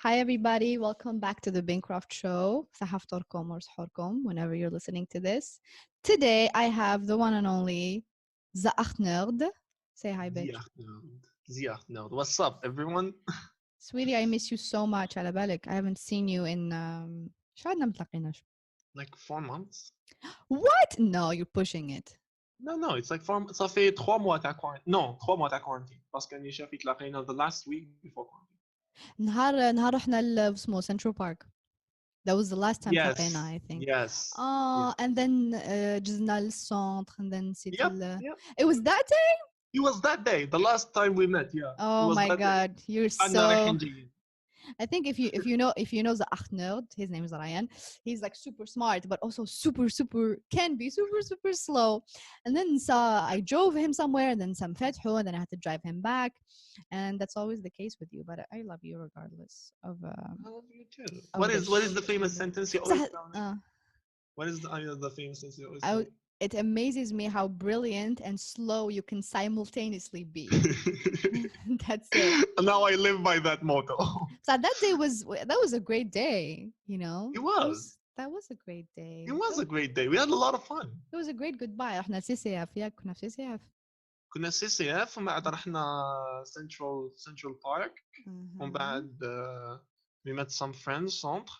Hi everybody, welcome back to the Bancroft Show. صحفتكم or سحوركم, whenever you're listening to this. Today I have the one and only Ze.art.nerd. Say hi, bitch. Ze.art.nerd. What's up, everyone? Sweetie, I miss you so much. على بالك. I haven't seen you in شو عدنا متلاقيناش. Like 4 months? What? No, you're pushing it. No, it's like 4 ça fait 3 mois تاع quarantine. Non, 3 mois تاع quarantine. parce que نيشا فيك تلاقينا the last week before quarantine. نهار رحنا اسمه Central Park. That was the last time تلاقينا, I think. Yes. And then جزنا للسونتر and then نسيت Yep. It was that day? It was that day, the last time we met, yeah. Oh my god, you're so... I think if you know the Nerd, his name is Ryan. He's like super smart, but also can be super slow. And then I drove him somewhere, and then some fetho, and then I had to drive him back. And that's always the case with you. But I love you regardless of. I love you too. What is the famous sentence you always tell me? What is the famous sentence you always tell me? It amazes me how brilliant and slow you can simultaneously be. That's it. Now I live by that motto. So that day was a great day, you know. It was. That was a great day. It was a great day. We had a lot of fun. It was a great goodbye. احنا CCF ياك كنا في CCF. كنا CCF ومن بعد رحنا Central Park. ومن بعد we met some friends centre.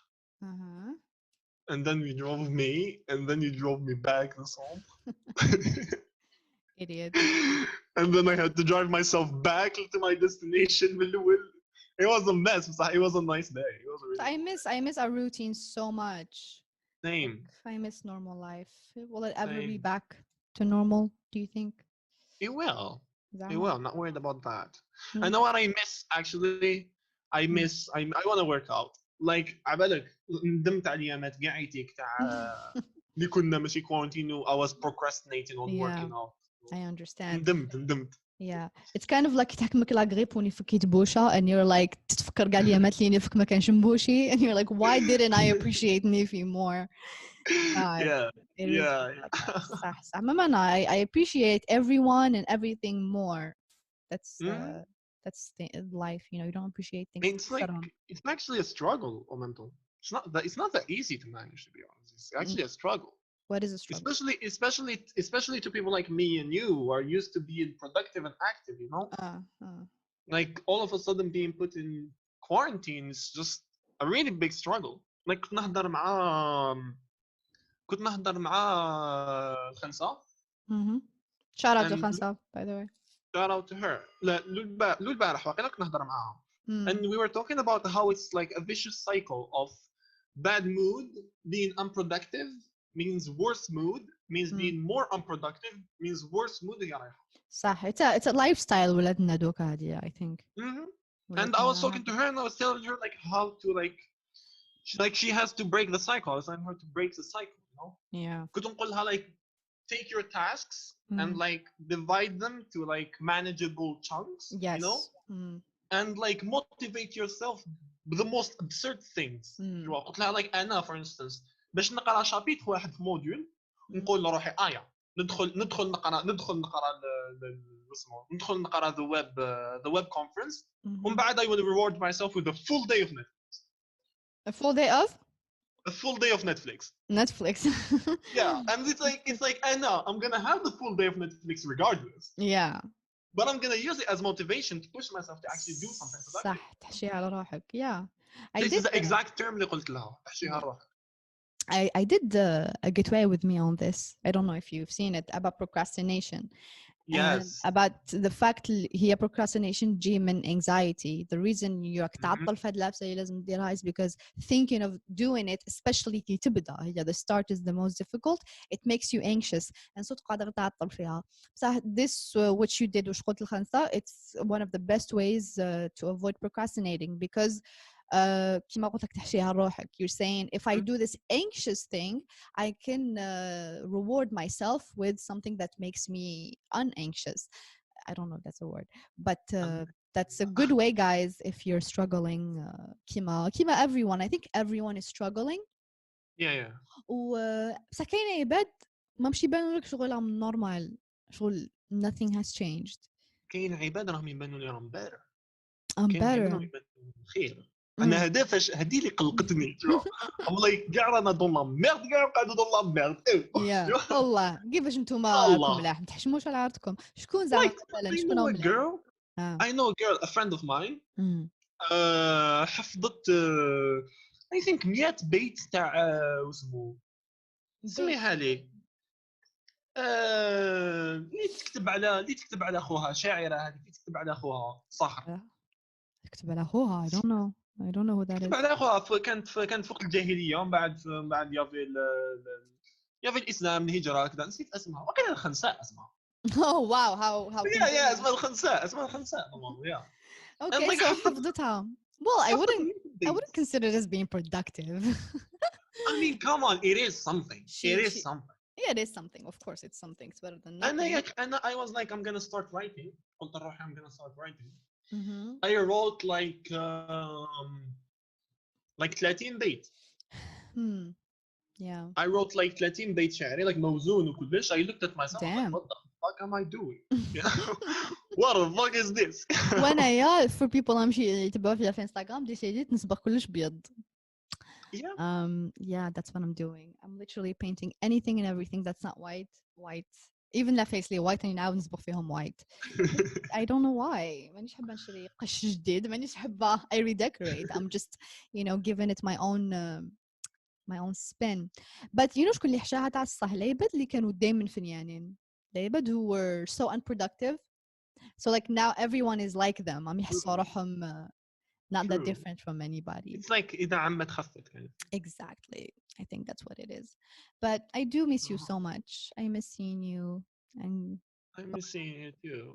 And then we drove me, and then you drove me back the centre. Idiot. And then I had to drive myself back to my destination. It was a mess. It was a nice day. It was a really I miss our routine so much. Same. I miss normal life. Will it ever be back to normal, do you think? It will. It will. Not worried about that. Mm. I know what I miss, actually. I want to work out. Like عبالك ندمت على ايامات قاعدتك تاع اللي كنا ماشي كوارنتين I was procrastinating on working out. I understand. ندمت. Yeah, it's kind of like تحكمك لا غريب وني فكيت بوشة and you're like تتفكر كاع اليامات اللي نفك ما كانش مبوشي and you're like why didn't I appreciate نيفي more? صح ماما I appreciate everyone and everything more. That's life, you know. You don't appreciate things. It's actually a struggle, Omental. It's not that easy to manage, to be honest. It's actually a struggle. What is a struggle? Especially to people like me and you who are used to being productive and active, you know? Like all of a sudden being put in quarantine is just a really big struggle. Like كنت نهضر مع الخنسة. Shout out to Khansa, by the way. Shout out to her. لو البارح واقيلا كنا نهضر معاها. And we were talking about how it's like a vicious cycle of bad mood being unproductive means worse mood means being more unproductive means worse mood هي رايحة. صح. It's a lifestyle ولادنا دوكا هادي, I think. And I was talking to her and I was telling her like how to she has to break the cycle. I was telling her to break the cycle, you know? Yeah. كنت نقولها like take your tasks and like divide them to like manageable chunks, you know? And like motivate yourself with the most absurd things. قلت لها like أنا for instance باش نقرا شابيتر واحد في موديول نقول لروحي ندخل نقرا the web conference ومن بعد I will reward myself with a full day of Netflix. A full day of? A full day of Netflix. Yeah, and it's like I know I'm gonna have the full day of Netflix regardless. Yeah. But I'm gonna use it as motivation to push myself to actually do something productive. صح تحشيها على روحك. Yeah. This is the exact term اللي قلت لها تحشيها على روحك. I did a getaway with me on this. I don't know if you've seen it about procrastination. Yes. And about the fact هي procrastination جي من anxiety. The reason you're تعطل في هاد اللابسة اللي لازم تديرها is because thinking of doing it, especially كي تبدأ هي the start is the most difficult. It makes you anxious and صوت قادر تعطل فيها. بصح this what you did وش قلت الخنسة, it's one of the best ways to avoid procrastinating because كما قلت لك تحشيها روحك. You're saying if I do this anxious thing I can reward myself with something that makes me unanxious. I don't know if that's a word, but that's a good way, guys, if you're struggling. كما everyone, I think everyone is struggling. Yeah. بس كاين عباد ما مش يبانوا لك شغلهم نورمال, شغل nothing has changed. كاين عباد راهم يبانوا لي راهم better. I'm better. خير. انا هذا فاش هذه اللي قلقتني ام لايك كاع رانا دون لا ميرد كاع قاعدين دون لا ميرد يا والله كيفاش نتوما راكم ملاح ما تحشموش على عرضكم شكون زعما مثلا شكون هو ملاح I know a girl, a friend of mine حفظت I think 100 بيت تاع واسمو سميها لي اللي تكتب على اخوها شاعره هذه تكتب على اخوها صخر تكتب على اخوها I don't know who that is تكتب على اخوها كانت فوق الجاهليه ومن بعد يافي الاسلام الهجره كذا نسيت اسمها وكان الخنساء اسمها oh wow how يا اسمها الخنساء يا okay so حفظتها well I wouldn't consider it as being productive I mean come on it is something yeah it is something of course it's something it's better than nothing I was like I'm gonna start writing قلت نروح I'm gonna start writing I wrote like 30 بيت yeah I wrote like 30 بيت شعري like موزون وكلش I looked at myself like what the fuck am I doing what the fuck is this وانا يا for people امشي يتبعوا فيها في انستغرام ديسيديت نصبغ كلش بيض yeah that's what I'm doing I'm literally painting anything and everything that's not white even لا face لي white and now نصبغ فيهم white I don't know why مانيش حابه نشري قش جديد مانيش حابه I redecorate I'm just giving it my own spin but شكون اللي حشاها تاع الصح العباد اللي كانوا دائما فنيانين العباد who were so unproductive so like now everyone is like them عم يحسوا روحهم not that different from anybody it's like إذا عمت خفت kind of exactly I think that's what it is but I do miss you so much I miss seeing you and I miss seeing you too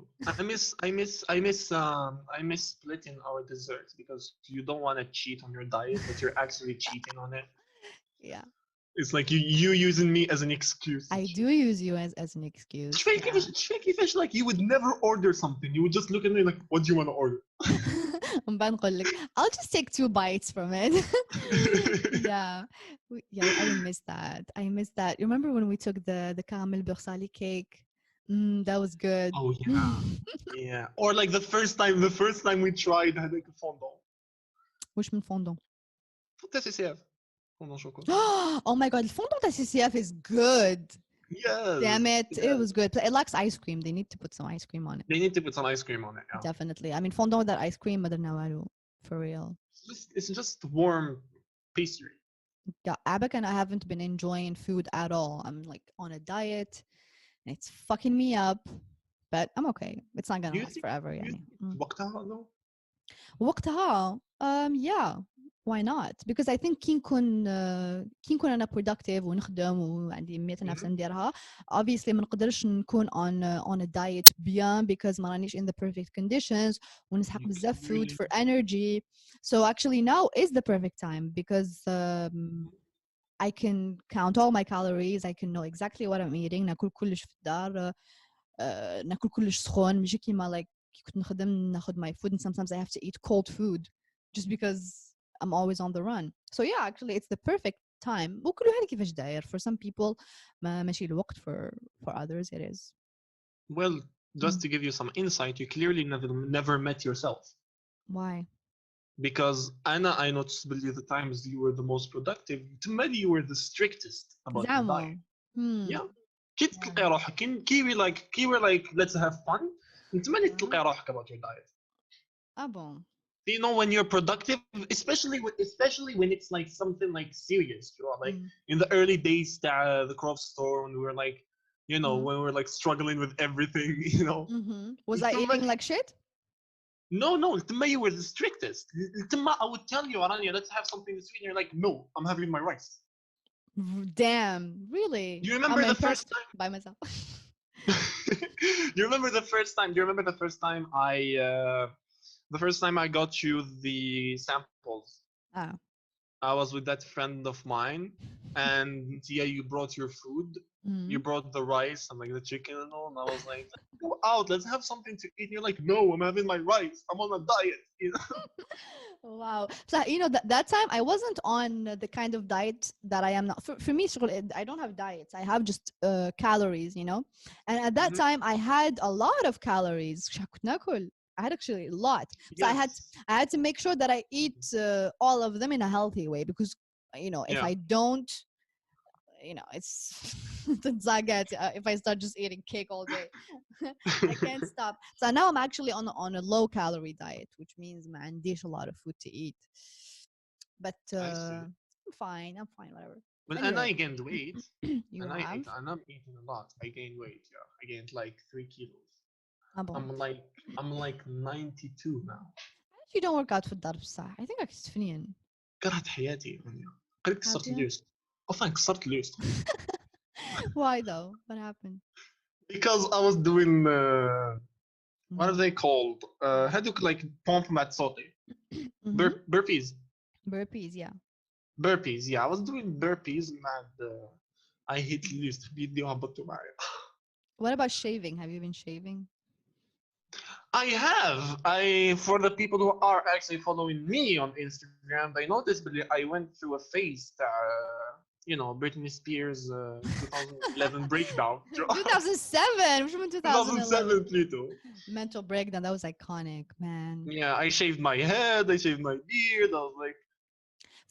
I miss splitting our desserts because you don't want to cheat on your diet but you're actually cheating on it yeah it's like you using me as an excuse I do use you as an excuse كيفاش like you would never order something you would just look at me like what do you want to order ومن بعد نقول لك I'll just take 2 bites from it yeah I miss that you remember when we took the caramel beurre cake that was good oh yeah or like the first time we tried هذاك الفوندون وش من فوندون TCCF fondant chocolat oh my god الفوندون تاع CCF is good yes damn it it was good it lacks ice cream they need to put some ice cream on it yeah. Definitely I mean fondant without ice cream ما درنا والو for real it's just warm pastry yeah Abak and I haven't been enjoying food at all I'm like on a diet and it's fucking me up but I'm okay it's not gonna last forever يعني وقتها yeah why not because I think كي نكون أنا productive ونخدم وعندي 100 نفس نديرها obviously ما نقدرش نكون on a diet bien because ما رانيش in the perfect conditions ونسحق بزاف food for energy so actually now is the perfect time because I can count all my calories I can know exactly what I'm eating ناكل كلش في الدار ناكل كلش سخون ماشي كيما like كي كنت نخدم ناخذ my food and sometimes I have to eat cold food just because I'm always on the run so yeah actually it's the perfect time وكل واحد كيفاش داير for some people ماشي الوقت for others it is well just to give you some insight you clearly never met yourself why because I noticed the times you were the most productive to me you were the strictest about your diet yeah كي تلقى روحك كي we're like let's have fun انت مالي تلقى روحك about your diet bon you know when you're productive especially when it's like something like serious you know like in the early days the crop store when we were like when we were like struggling with everything you know was I eating like shit no you were the strictest I would tell you Aranya let's have something sweet and you're like no I'm having my rice damn really do you remember the first time by myself do you remember the first time I got you the samples I was with that friend of mine and yeah you brought your food you brought the rice and like the chicken and all and I was like go out let's have something to eat and you're like no I'm having my rice I'm on a diet you know wow so that time I wasn't on the kind of diet that I am now for me I don't have diets I have just calories and at that time I had a lot of calories كنت ناكل I had actually a lot. So Yes. I had to make sure that I eat all of them in a healthy way, because if I don't, it's if I start just eating cake all day, I can't stop. So now I'm actually on a low calorie diet, which means ما عنديش a lot of food to eat. But I'm fine, whatever. Well, and Anyway, I gained weight. you have? And I'm eating a lot. I gained weight. Yeah, I gained like 3 kilos. Bon. I'm like 92 now. You don't work out في الدار بصح. I think I كتفنين. كرهت حياتي يعني. قريب كسرت اليوست. Often كسرت اليوست. Why though? What happened? Because I was doing what are they called? هذوك like pomp مع صوتي. Burpees. Burpees, yeah. Burpees, yeah. I was doing burpees and I hit اليوست في يدي وهبطوا معايا. What about shaving? Have you been shaving? I have. For the people who are actually following me on Instagram, they noticed that I went through a phase Britney Spears 2011 breakdown. 2007. Which one? 2007 plutôt. Mental breakdown. That was iconic, man. Yeah, I shaved my head. I shaved my beard. I was like.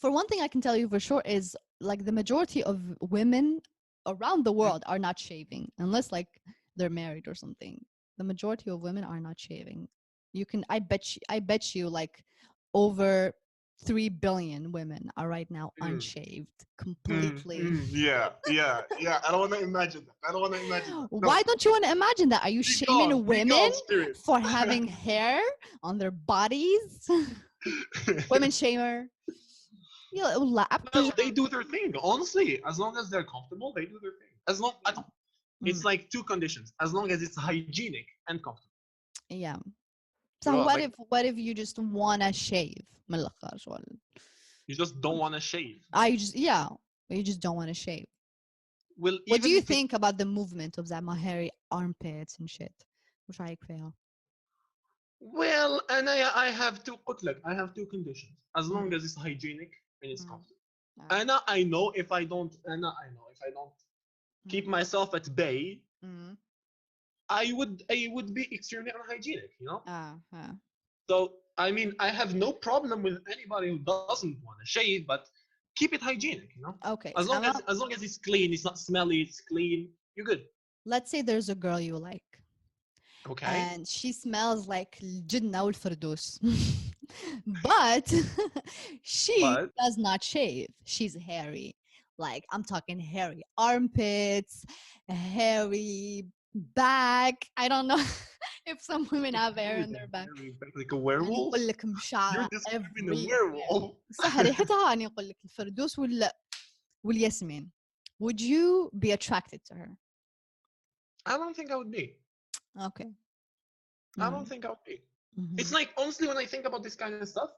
For one thing, I can tell you for sure is like the majority of women around the world are not shaving unless like they're married or something. The majority of women are not shaving. I bet you like over 3 billion women are right now unshaved completely. Yeah. I don't want to imagine that. No. Why don't you want to imagine that? Are you shaming women for having hair on their bodies? Women shamer. Well, they do their thing. Honestly, as long as they're comfortable, they do their thing. It's like two conditions. As long as it's hygienic and comfortable. Yeah. So what if you just wanna shave? You just don't want to shave. You just don't want to shave. Well, what do you think about the movement of that, my hairy armpits and shit? Which I feel. Well, and I have two conditions. As long as it's hygienic and it's comfortable. And I know if I don't keep myself at bay, I would be extremely unhygienic, So I mean, I have no problem with anybody who doesn't want to shave, but keep it hygienic, Okay. As long as it's clean, it's not smelly, it's clean, you're good. Let's say there's a girl you like. Okay. And she smells like الجنة والفردوس. But she does not shave. She's hairy. Like I'm talking hairy armpits, hairy back. I don't know if some women have hair on their back. Like a werewolf. You're describing a werewolf. صح ريحتها أنا أقول لك الفردوس والياسمين. Would you be attracted to her? I don't think I would be. Okay. I don't think I would be. It's like, honestly, when I think about this kind of stuff,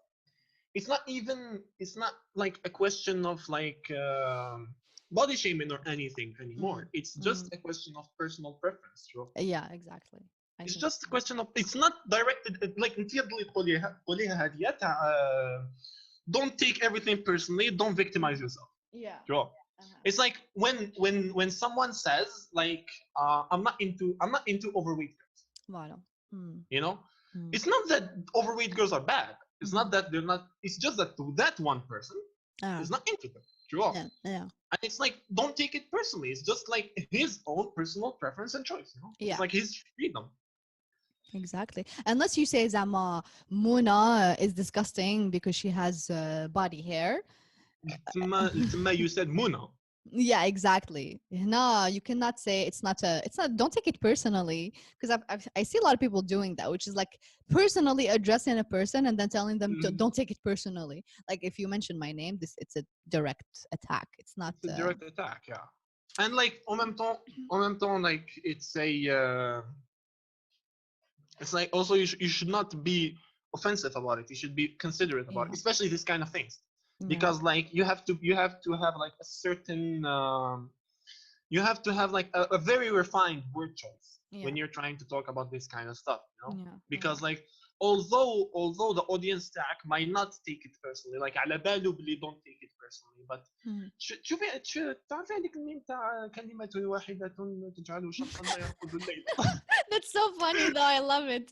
it's not like a question of like body shaming or anything anymore. It's just a question of personal preference. Yeah, exactly. It's just a question of, it's not directed like don't take everything personally, don't victimize yourself. Yeah. It's like when someone says like I'm not into overweight girls. Voilà. It's not that overweight girls are bad. It's not that they're not. It's just that that one person is not into them. Yeah. And it's like, don't take it personally. It's just like his own personal preference and choice. Yeah. It's like his freedom. Exactly. Unless you say Zama Muna is disgusting because she has body hair. You said Muna. Yeah, exactly. No, you cannot say it's not. Don't take it personally, because I see a lot of people doing that, which is like personally addressing a person and then telling them to don't take it personally. Like if you mention my name, it's a direct attack. It's not a direct attack. Yeah, and like en même temps, like it's like also you should not be offensive about it. You should be considerate about it, especially this kind of things. Because like you have to have like a certain you have to have like a very refined word choice when you're trying to talk about this kind of stuff, because like although the audience تاعك might not take it personally, like على باله بلي don't take it personally, but تعرفي هذيك الميم تاع كلمة واحدة تجعل شخصا لا يرقد الليل. That's so funny though. I love it.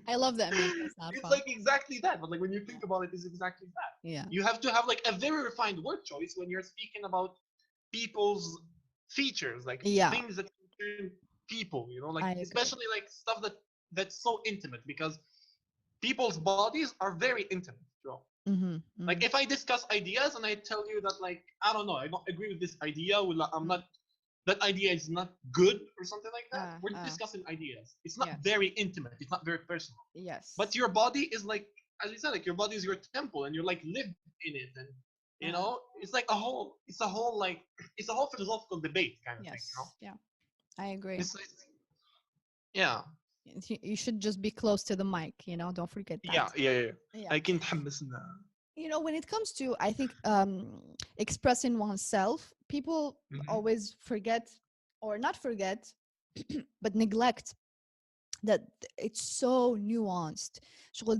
I love that meme. It's like exactly that, but like when you think about it, it's exactly that. Yeah. You have to have like a very refined word choice when you're speaking about people's features, like things that concern people, you know, like especially like stuff that's so intimate, because people's bodies are very intimate, Joe. Like if I discuss ideas and I tell you that like I don't know, I don't agree with this idea, I'm not, that idea is not good or something like that. We're discussing ideas. It's not very intimate. It's not very personal. Yes. But your body is like, as you said, like your body is your temple, and you're like live in it, and you know, it's like a whole philosophical debate kind of thing. You know? Yeah, I agree. Yeah. You should just be close to the mic, you know, don't forget that. Yeah. I can تحمسنا. You know, when it comes to, I think, expressing oneself, people always forget, or not forget, but neglect that it's so nuanced.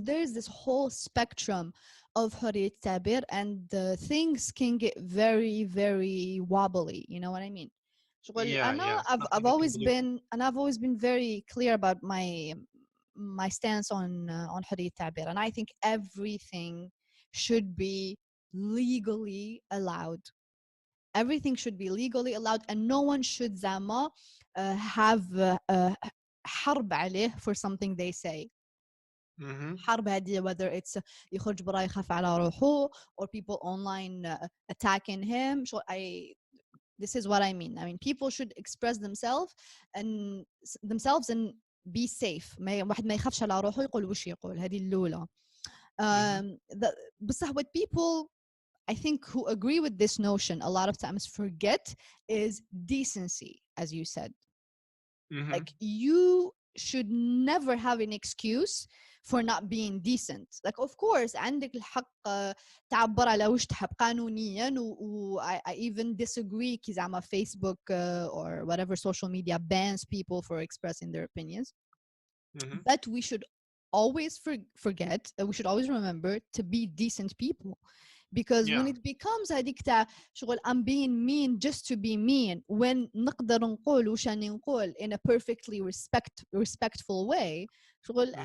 There's this whole spectrum of حرية التعبير, and things can get very, very wobbly. You know what I mean? I've always been very clear about my stance on حرية التعبير, and I think everything should be legally allowed. Everything should be legally allowed, and no one should زعما have حرب عليه for something they say. حرب هذه, whether it's يخرج برا يخاف على روحه, or people online attacking him. This is what I mean. I mean, people should express themselves and be safe. واحد ما يخافش على روحه يقول وش يقول. هذه الأولى. بصح what people, I think, who agree with this notion a lot of times forget is decency, as you said. Like, you should never have an excuse for not being decent. Like, of course عندك الحق تعبر على وش تحب قانونيا, I even disagree كي زعما Facebook or whatever social media bans people for expressing their opinions. But we should always forget, we should always remember to be decent people. Because when it becomes هذيك تاع شغل I'm being mean just to be mean, when نقدر نقول وش راني نقول in a perfectly respectful way, شغل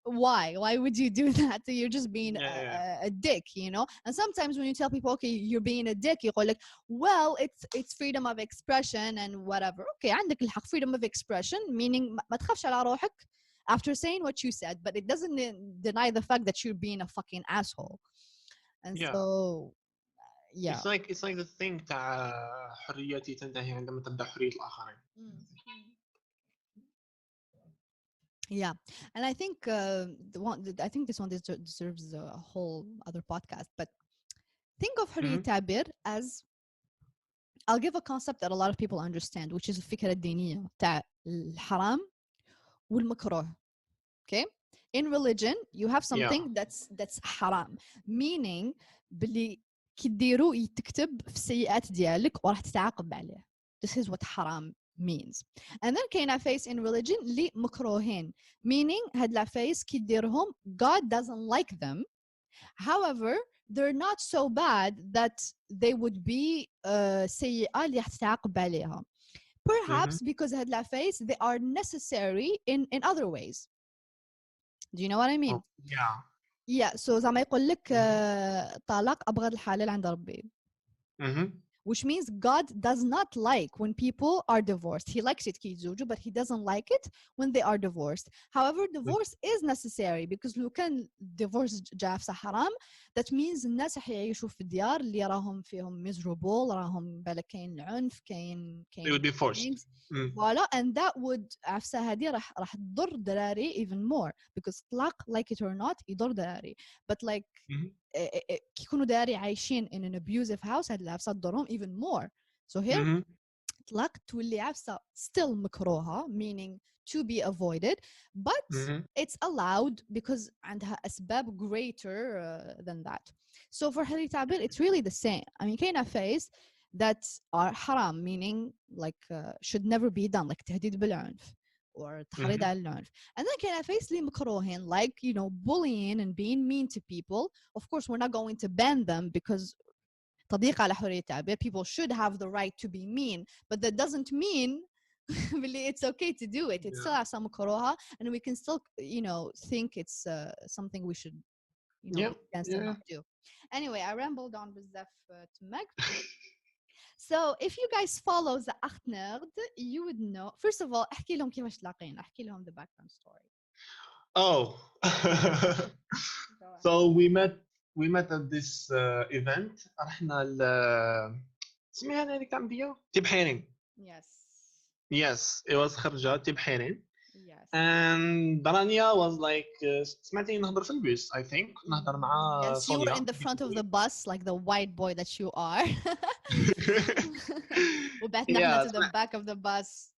why would you do that? You're just being a dick, you know. And sometimes when you tell people, okay, you're being a dick, يقول لك, well, it's freedom of expression and whatever. Okay, عندك الحق, freedom of expression, meaning ما تخافش على روحك after saying what you said, but it doesn't deny the fact that you're being a fucking asshole. And so it's like the thing تاع حريتي تنتهي عندما تبدأ حرية الآخرين. Yeah, and I think I think this one deserves a whole other podcast. But think of حرية التعبير as, I'll give a concept that a lot of people understand, which is الفكرة الدينية تاع الحرام والمكروه. Okay, in religion you have something that's haram, meaning بلي كي ديرو يتكتب في السيئات ديالك وراح تتعاقب عليه. This is what haram means. And then كاين عفايس in religion اللي مكروهين, meaning هاد العفايس كي ديرهم God doesn't like them. However, they're not so bad that they would be سيئة اللي راح تتعاقب عليها. Perhaps because هاد العفايس they are necessary in other ways. Do you know what I mean? Yeah, so زعما يقول لك طلاق أبغض الحلال عند ربي. Which means God does not like when people are divorced. He likes it كي يتزوجوا, but he doesn't like it when they are divorced. However, divorce is necessary, because لو كان divorce جاء في حرام, that means الناس راح يعيشوا في الديار اللي راهم فيهم miserable, راهم بالك كاين عنف, كاين they would be forced. Voilà, and that would عفسة هذه راح تضر دراري even more, because طلاق, like it or not, يضر دراري. But like كي يكونوا دراري عايشين in an abusive house, هاد العفسة تضرهم even more. So here طلاق تولي عفسة still مكروهة, meaning to be avoided, but it's allowed because عندها أسباب greater than that. So for حرية التعبير, it's really the same. I mean, كاين عفايس that are haram, meaning like should never be done, like تهديد بالعنف, or تحريض على العنف. And then كاين عفايس اللي مكروهين like you know bullying and being mean to people. Of course we're not going to ban them because تضييق على حرية التعبير. People should have the right to be mean, but that doesn't mean really it's okay to do it. It's still عصا مكروهة and we can still you know think it's something we should you know be against and not do. Anyway, I rambled on بزاف تمك. So if you guys follow Ze.art.nerd, you would know. First of all, احكي لهم كيفاش تلاقينا. احكي لهم the background story. Oh. So we met at this event. رحنا اسمها هذيك تاع مدية تبحيرين. Yes, it was خرجة تبحيرين. Yes. And Rania was like سمعتني نهضر في البيس I think نهضر مع Yes, you were Sonia. in the front of the bus like the white boy that you are. وبعتنا احنا to the back of the bus.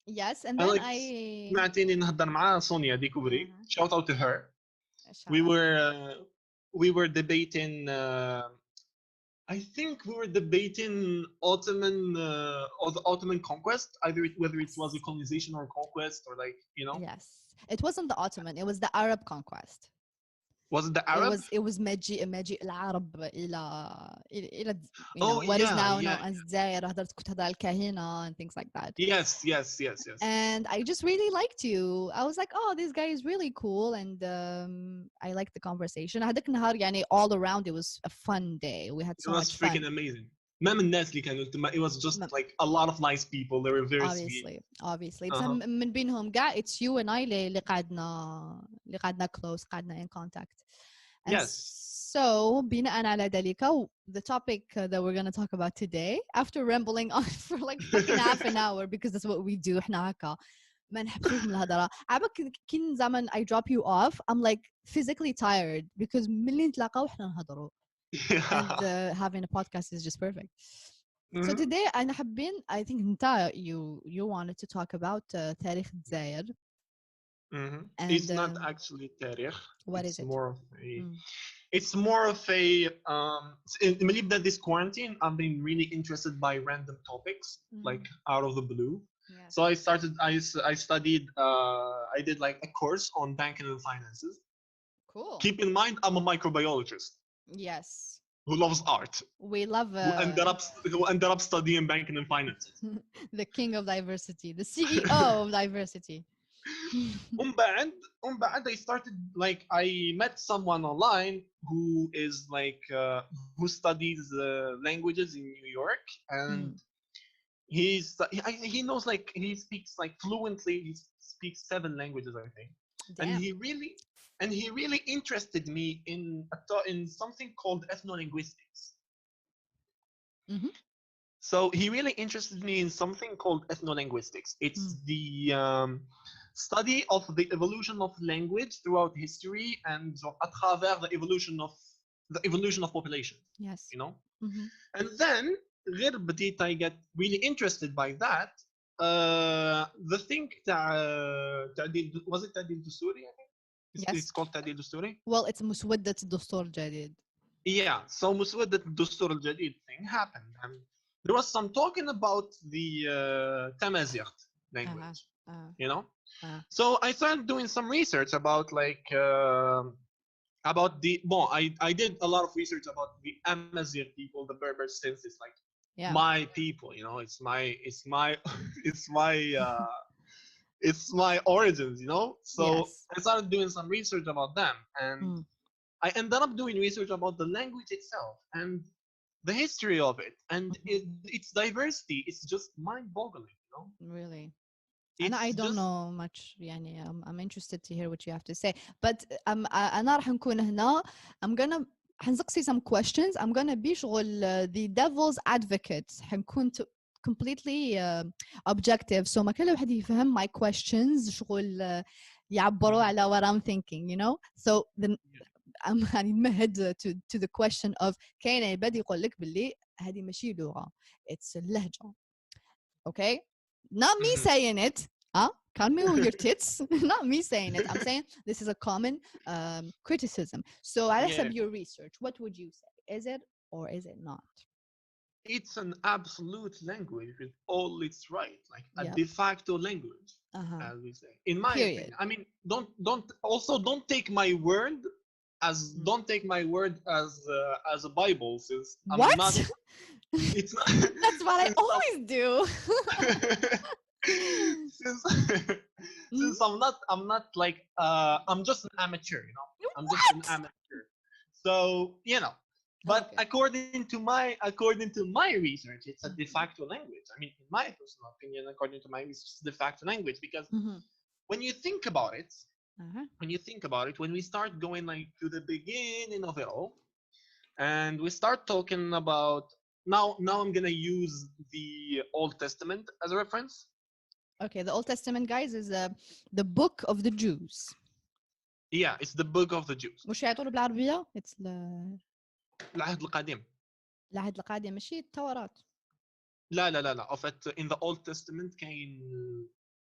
Yes, and then I سمعتيني نهضر مع سونيا ديكوبري. Shout out to her. We were debating I think we were debating the Ottoman conquest, whether it was a colonization or conquest or like, you know. Yes. It wasn't the Ottoman, it was the Arab conquest. Was it the Arab? It was مجيء العرب إلى you know, what is now known as Ze.art. هضرت كنت هضر الكاهنة and things like that. Yes. And I just really liked you. I was like, oh, this guy is really cool, and I liked the conversation. هذاك النهار يعني all around it was a fun day. We had so much fun. It was freaking amazing. ما من الناس اللي كانوا it was just like a lot of nice people. They were very sweet. Obviously. من بينهم كاع it's you and I اللي قعدنا close, قعدنا in contact. And yes. So بناء على ذلك the topic that we're going to talk about today, after rambling on for like fucking half an hour because that's what we do احنا هكا ما نحبسوش من الهضرة. عبك كين زمان I drop you off I'm like physically tired because ملي نتلاقاو احنا نهضروا. And having a podcast is just perfect. So today أنا حابين I think أنت you wanted to talk about تاريخ الجزائر. It's not actually تاريخ. What is it? It's more of a I believe that this quarantine I've been really interested by random topics like out of the blue. Yes. So I studied I did like a course on banking and finances. Cool. Keep in mind I'm a microbiologist. Yes. Who loves art. We love who ended up studying banking and finances. The king of diversity, the CEO of diversity. بعد I started like I met someone online who is like who studies languages in New York and he knows like he speaks like fluently. He speaks 7 languages I think. Damn. And he really interested me in something called ethnolinguistics. So he really interested me in something called ethnolinguistics. It's the study of the evolution of language throughout history and at travers the evolution of population. Yes. You know? And then غير بديت I get really interested by that. The thing تعديل was it تعديل دستوري I think? Yes. It's called تعديل دستوري. Well, it's مسودة الدستور الجديد. Yeah, so مسودة الدستور الجديد thing happened and there was some talking about the Tamazight language. You know? So I started doing some research about like about the I did a lot of research about the Amazigh people, the Berber, since it's like my people, you know, it's my origins, you know. So I started doing some research about them and I ended up doing research about the language itself and the history of it and its diversity. It's just mind-boggling, you know. Really. And I don't know much يعني I'm interested to hear what you have to say but أنا راح نكون هنا حنسقسي some questions. I'm gonna be شغل the devil's advocate. حنكون completely objective so ما كل واحد يفهم my questions شغل يعبروا على what I'm thinking, you know. So then I'm نمهد to the question of كاين عباد يقول لك باللي هذه ماشي لغة, it's اللهجة. Okay, not me saying it. Count me with your tits. Not me saying it. I'm saying this is a common criticism. So على حسب your research, what would you say? Is it or is it not? it's an absolute language with all its right, like a de facto language, as we say. In my opinion, I mean, don't take my word as a Bible, since I'm what? not. It's not. That's what I always do. since I'm not like I'm just an amateur, you know. I'm just an amateur. So, you know. But according to my research, it's a de facto language. I mean, in my personal opinion, according to my research, it's a de facto language because when you think about it, when we start going like to the beginning of it all, and we start talking about now I'm gonna use the Old Testament as a reference. Okay, the Old Testament, guys, is the book of the Jews. Yeah, it's the book of the Jews. وش يعطونه بالعربية؟ It's العهد القديم. العهد القديم ماشي التوراة. لا. of it in the Old Testament كاين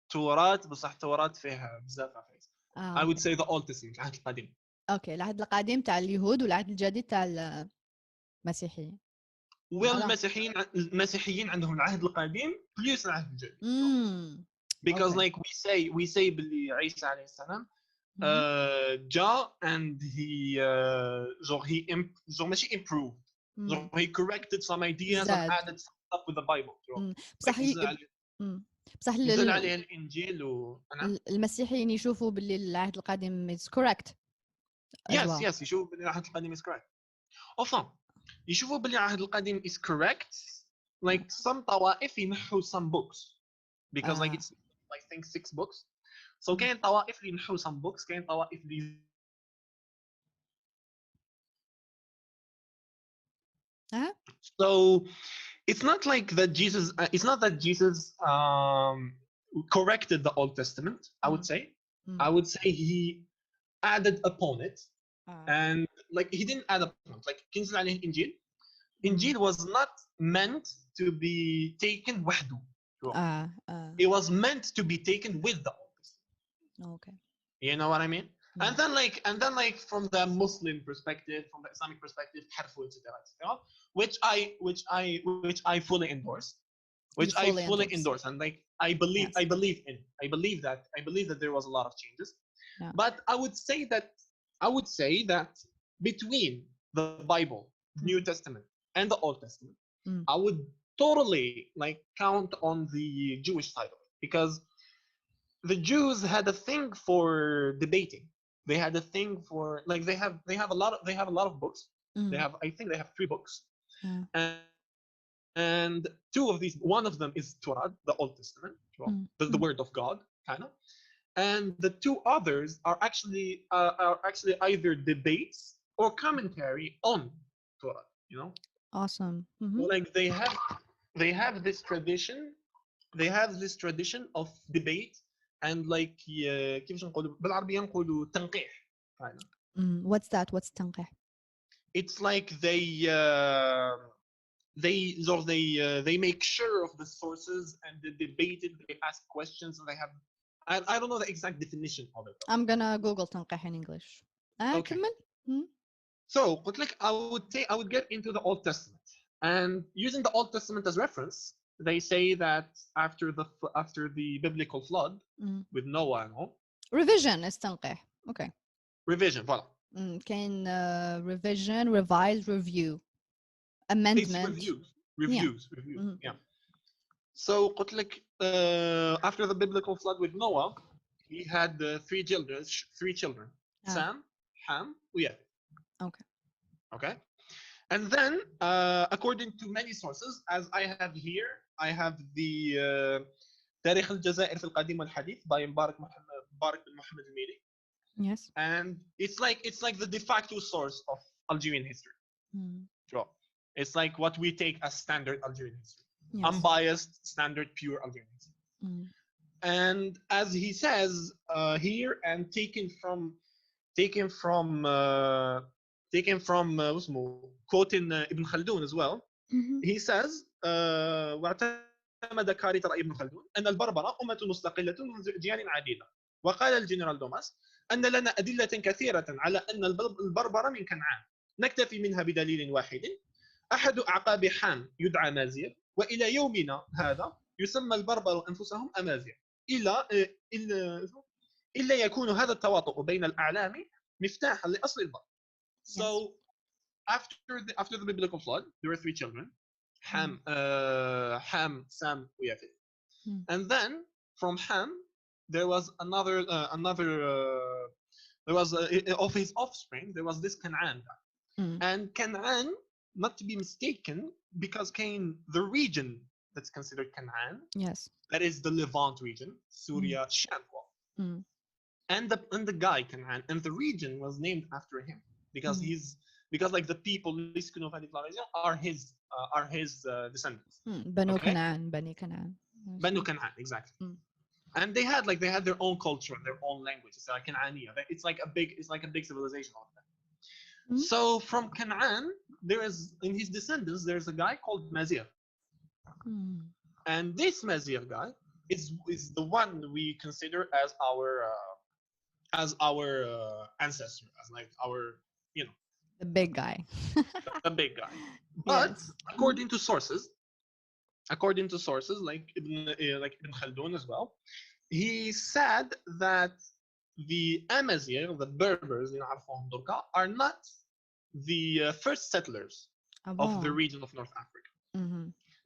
توراة بصح توراة فيها بزاف عفايس. I would say the Old Testament العهد القديم. اوكي، العهد القديم تاع اليهود والعهد الجديد تاع المسيحيين. المسيحيين عندهم العهد القديم بلس العهد الجديد. Because like we say باللي عيسى عليه السلام جا and he ماشي improved. So he corrected some ideas and added some stuff with the Bible. بصح نزل عليه الإنجيل المسيحيين يشوفوا باللي العهد القديم is correct. Yes, يشوفوا باللي العهد القديم is correct. Enfin, يشوفوا باللي العهد القديم is correct. Like some طوائف ينحوا some books because like it's I think 6 books. So كاين طوائف اللي ينحوا some books, كاين طوائف اللي So it's not like that Jesus. It's not that Jesus corrected the Old Testament. I would say. I would say he added upon it, and like he didn't add upon it. Like كنزل عليه الإنجيل. Injil was not meant to be taken وحده. It was meant to be taken with the Old Testament. Okay. You know what I mean? And then like from the Muslim perspective, from the Islamic perspective, حرفوا etc. Which I fully endorse. And like I believe that there was a lot of changes. Yeah. But I would say that between the Bible, New Testament, and the Old Testament, I would totally like count on the Jewish side of it, because the Jews had a thing for debating. They had a thing for like they have a lot of books. I think they have 3 books. And 2 of these, one of them is Torah, the Old Testament, the word of God, kind of. And the 2 others are actually either debates or commentary on Torah, you know? Awesome. Like they have this tradition of debate and like كيفاش نقولوا بالعربية نقولوا تنقيح. What's that? What's تنقيح? It's like they make sure of the sources and they debate it, they ask questions, and they have I don't know the exact definition of it. I'm gonna Google تنقيح in English. Okay. So, but like I would get into the Old Testament, and using the Old Testament as reference, they say that after the biblical flood with Noah and all. Revision is تنقيح. Okay. Revision, voilà. Can revision, revise, review, amendment. It's reviews. Yeah. So, قلت لك after the biblical flood with Noah, he had 3 children, Sam, Ham, ويافث. Okay. And then, according to many sources, as I have here, I have the تاريخ الجزائر في القديم والحديث by مبارك بن محمد الميري. Yes. And it's like the de facto source of Algerian history. It's like what we take as standard Algerian history. Yes. Unbiased, standard, pure Algerian history. And as he says here, and taken from quoting Ibn Khaldun as well. He says واعتمد كارثة رأي ابن خلدون أن البربرة أمة مستقلة منذ أديان عديدة. وقال الجنرال دوماس أن لنا أدلة كثيرة على أن البربرة من كنعان، نكتفي منها بدليل واحد، أحد أعقاب حام يدعى مازيغ، وإلى يومنا هذا يسمى البربر أنفسهم أمازيغ، إلا يكون هذا التواطؤ بين الأعلام مفتاحا لأصل البر. So after the biblical flood, there were 3 children, Ham, Sam, ويافث. And then from Ham, there was there was of his offspring, there was this Canaan guy. And Canaan, not to be mistaken, because the region that's considered Canaan, yes, that is the Levant region, Syria, Sham, and the guy Canaan, and the region was named after him because because like the people are his descendants. Banu Canaan, Bani Canaan. Banu Canaan, exactly. And they had their own culture and their own language. It's like Canaaniya. It's like a big civilization of them. So from Canaan, there is in his descendants there's a guy called Mazir. And this Mazir guy is the one we consider as our ancestor, as like our, you know, the big guy. The big guy. But yes, according to sources like Ibn Khaldun as well, he said that the Amazigh, the Berbers in are not the first settlers of the region of North Africa.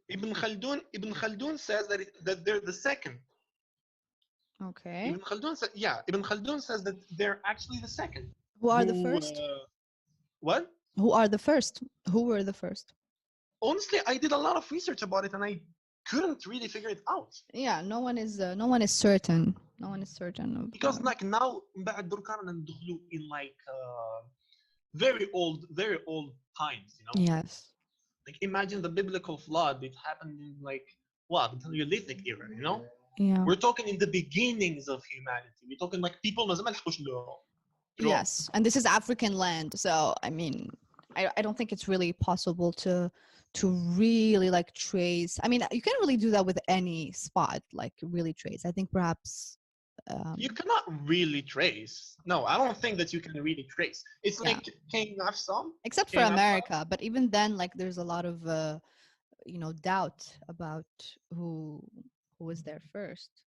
Ibn Khaldun says that they're the second. Okay. Ibn Khaldun says that they're actually the second. Who are the first? What? Who are the first? Who were the first? Honestly, I did a lot of research about it and I couldn't really figure it out. Yeah, no one is certain. No one is certain. Because like now, in like very old times, you know. Yes. Like imagine the biblical flood. It happened in like what, the Neolithic era, you know. Yeah. We're talking in the beginnings of humanity. We're talking like people ما لحقوش لهم. Yes, and this is African land, so I mean, I don't think it's really possible to really like trace. I mean, you can't really do that with any spot, like really trace. I think perhaps you cannot really trace. No, I don't think that you can really trace. It's like King Nafsam, except for America, but even then, like there's a lot of doubt about who was there first.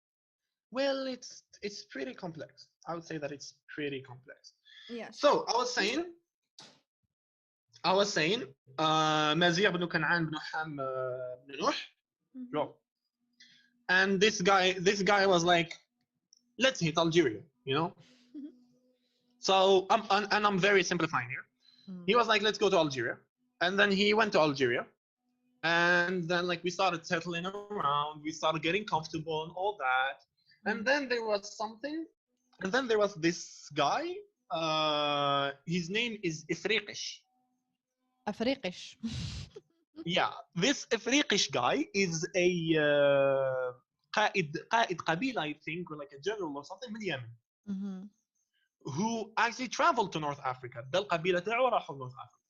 Well, it's pretty complex. I would say that it's pretty complex. Yeah. So I was saying, Mazir ibn Kan'an ibn Ham ibn Nuh. And this guy was like, let's hit Algeria, you know. So I'm very simplifying here. He was like, let's go to Algeria, and then he went to Algeria, and then like we started settling around, we started getting comfortable and all that, and then there was this guy. His name is Ifriqish. Afriqish. Yeah, this Ifriqish guy is a قائد قبيلة, I think, or like a general or something من Yemen, who actually traveled to North Africa. ده القبيلة تاعو راحوا North Africa.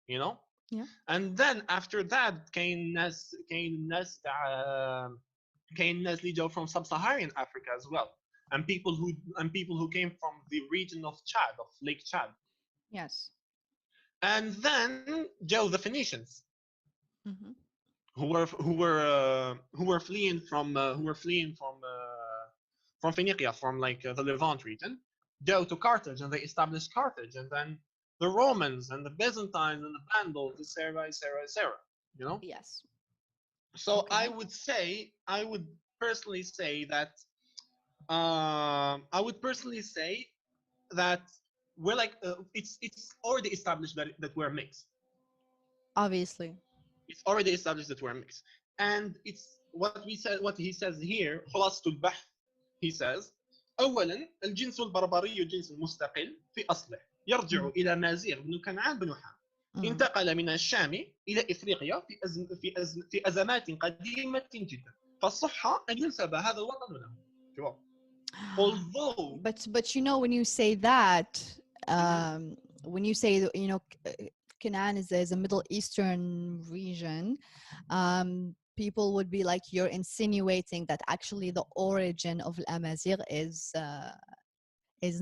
You know? Yeah. And then after that كاين ناس اللي جاوا from sub-Saharan Africa as well, and people who came from the region of Chad, of Lake Chad. Yes. And then Joe, the Phoenicians, who were fleeing from Phoenicia, from like the Levant region, go to Carthage, and they established Carthage, and then the Romans and the Byzantines and the Vandals, etc. You know. Yes. So okay. I would personally say that we're like it's already established that we're mixed. Obviously, it's already established that we're mixed, and it's what he says here. خلاصة البحث, he says, أولا الجنس البربري جنس مستقل في أصله يرجع إلى مازيغ بن كنعان بن حام. انتقل من الشام إلى إفريقيا في أزمات قديمة جدا، فالصح أن ينسب هذا الوطن له. Although, but you know, when you say that, when you say, you know, Canaan is a Middle Eastern region, people would be like, you're insinuating that actually the origin of Amazigh is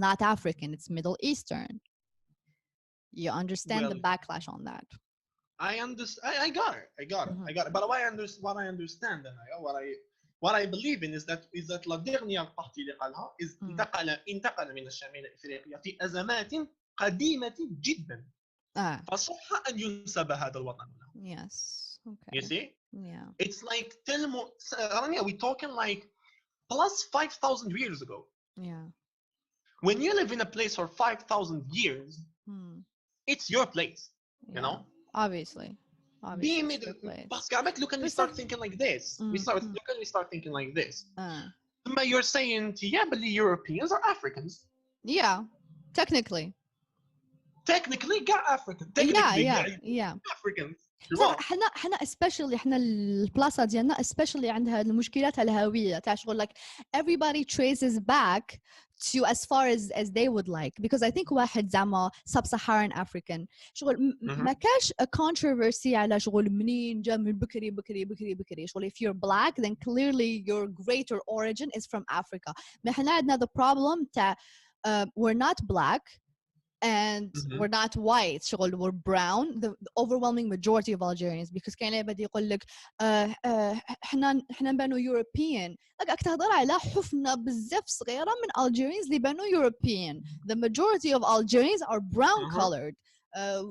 not African, it's Middle Eastern. You understand the backlash on that? I got it. I got it. But what I understand and what I believe in is that la dernière partie اللي قالها is انتقل من الشمال الافريقيا في ازمات قديمة جدا. فصح ان ينسب هذا الوطن له. Yes. Okay. You see? Yeah. It's like we're talking like plus 5,000 years ago. Yeah. When you live in a place for 5,000 years, it's your place. You know? Obviously. Parce qu'avec, look, we start thinking like this. We start thinking like this. You're saying, yeah, but the Europeans are Africans. Yeah, technically. Technically, African. Yeah. Africans. حنا especially حنا البلاصة ديالنا especially عندها المشكلات الهوية تاع شغل like everybody traces back to as far as they would like because I think واحد زعما sub-Saharan African شغل ما كاش a controversy على شغل منين جا من بكري شغل if you're black then clearly your greater origin is from Africa ما حنا عندنا the problem تاع we're not black and we're not white شغل we're brown the overwhelming majority of Algerians because كاين اللي بدي يقول لك احنا بانوا European لك تهضر على حفنة بزاف صغيرة من Algerians اللي بانوا European the majority of Algerians are brown colored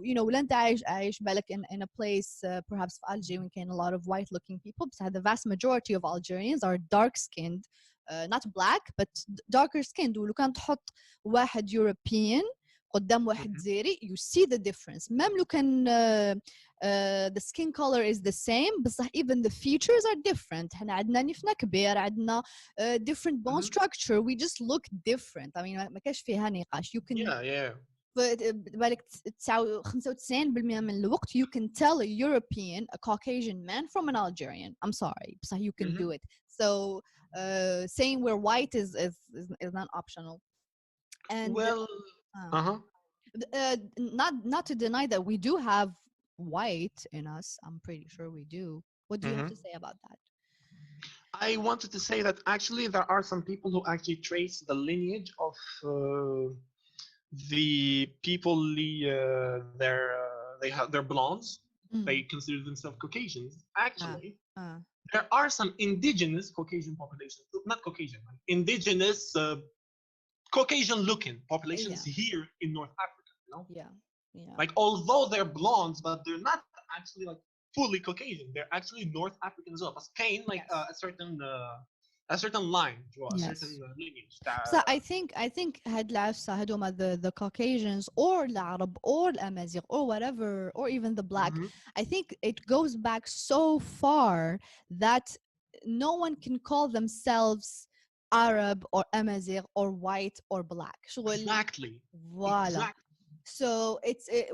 you know ولا انت عايش بالك in a place perhaps في Algeria كاين a lot of white looking people but the vast majority of Algerians are dark skinned not black but darker skinned ولو كان تحط واحد European قدام واحد زيري you see the difference مام لو كان the skin color is the same بصح even the features are different احنا عندنا نفنا كبير عندنا different bone structure we just look different I mean ما كاش فيها نقاش you can بالك 95% من الوقت you can tell a European a Caucasian man from an Algerian I'm sorry بصح you can do it so saying we're white is not optional and well not to deny that we do have white in us I'm pretty sure we do what do you have to say about that I wanted to say that actually there are some people who actually trace the lineage of the people they're blondes they consider themselves Caucasians actually there are some indigenous Caucasian populations not Caucasian like indigenous Caucasian looking populations here in North Africa, you know? Like although they're blondes, but they're not actually like fully Caucasian. They're actually North African as well. But Spain, like a certain line, a certain lineage. So I think هاد العفسة هادوما the Caucasians or العرب or الأمازيغ or whatever or even the black I think it goes back so far that no one can call themselves Arab or Amazigh or white or black. Exactly. Voilà. Exactly. So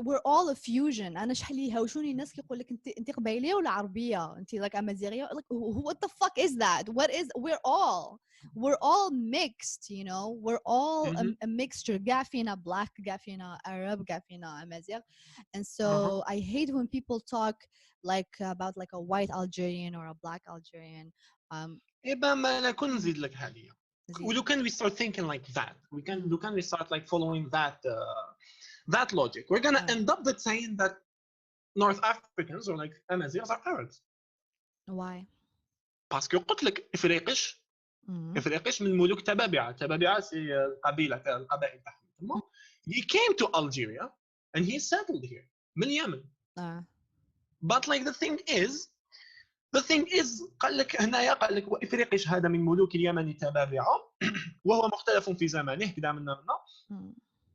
we're all a fusion. أنا شحال يهاوشوني الناس كيقول لك أنت قبايلية ولا عربية؟ أنت like Amazighiya? Like what the fuck is that? We're all mixed, you know. We're all a mixture. كاع فينا black, كاع فينا Arab, كاع فينا Amazigh. And so I hate when people talk like about like a white Algerian or a black Algerian. إبا ما أنا كن نزيد لك هذه. ولو كان we start thinking like that, لو كان we start like following that logic, we're gonna end up with saying that North Africans or like Amazighs are Arabs. Why? parce que قلت لك إفريقيش من ملوك تبابعة سي القبائل تاعهم. He came to Algeria and he settled here من اليمن. But like the thing is قال لك هنايا قال لك إفريقيش هذا من ملوك اليمن تبابعة وهو مختلف في زمانه كذا منا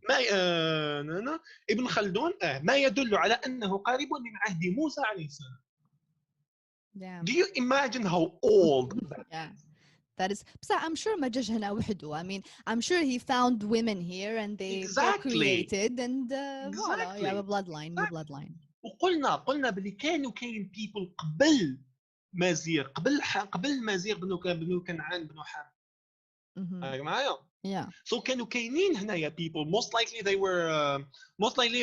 ما ابن خلدون ما يدل على أنه قريب من عهد موسى عليه السلام. Do you imagine how old that is? That is, but I'm sure ما جاش هنا وحده. I mean, I'm sure he found women here and they procreated and voilà, you have a bloodline. وقلنا بلي كاين people قبل مازيغ قبل المازيغ بنو كنعان بنو حام. معايا؟ Yeah. So كانوا كاينين هنايا people most likely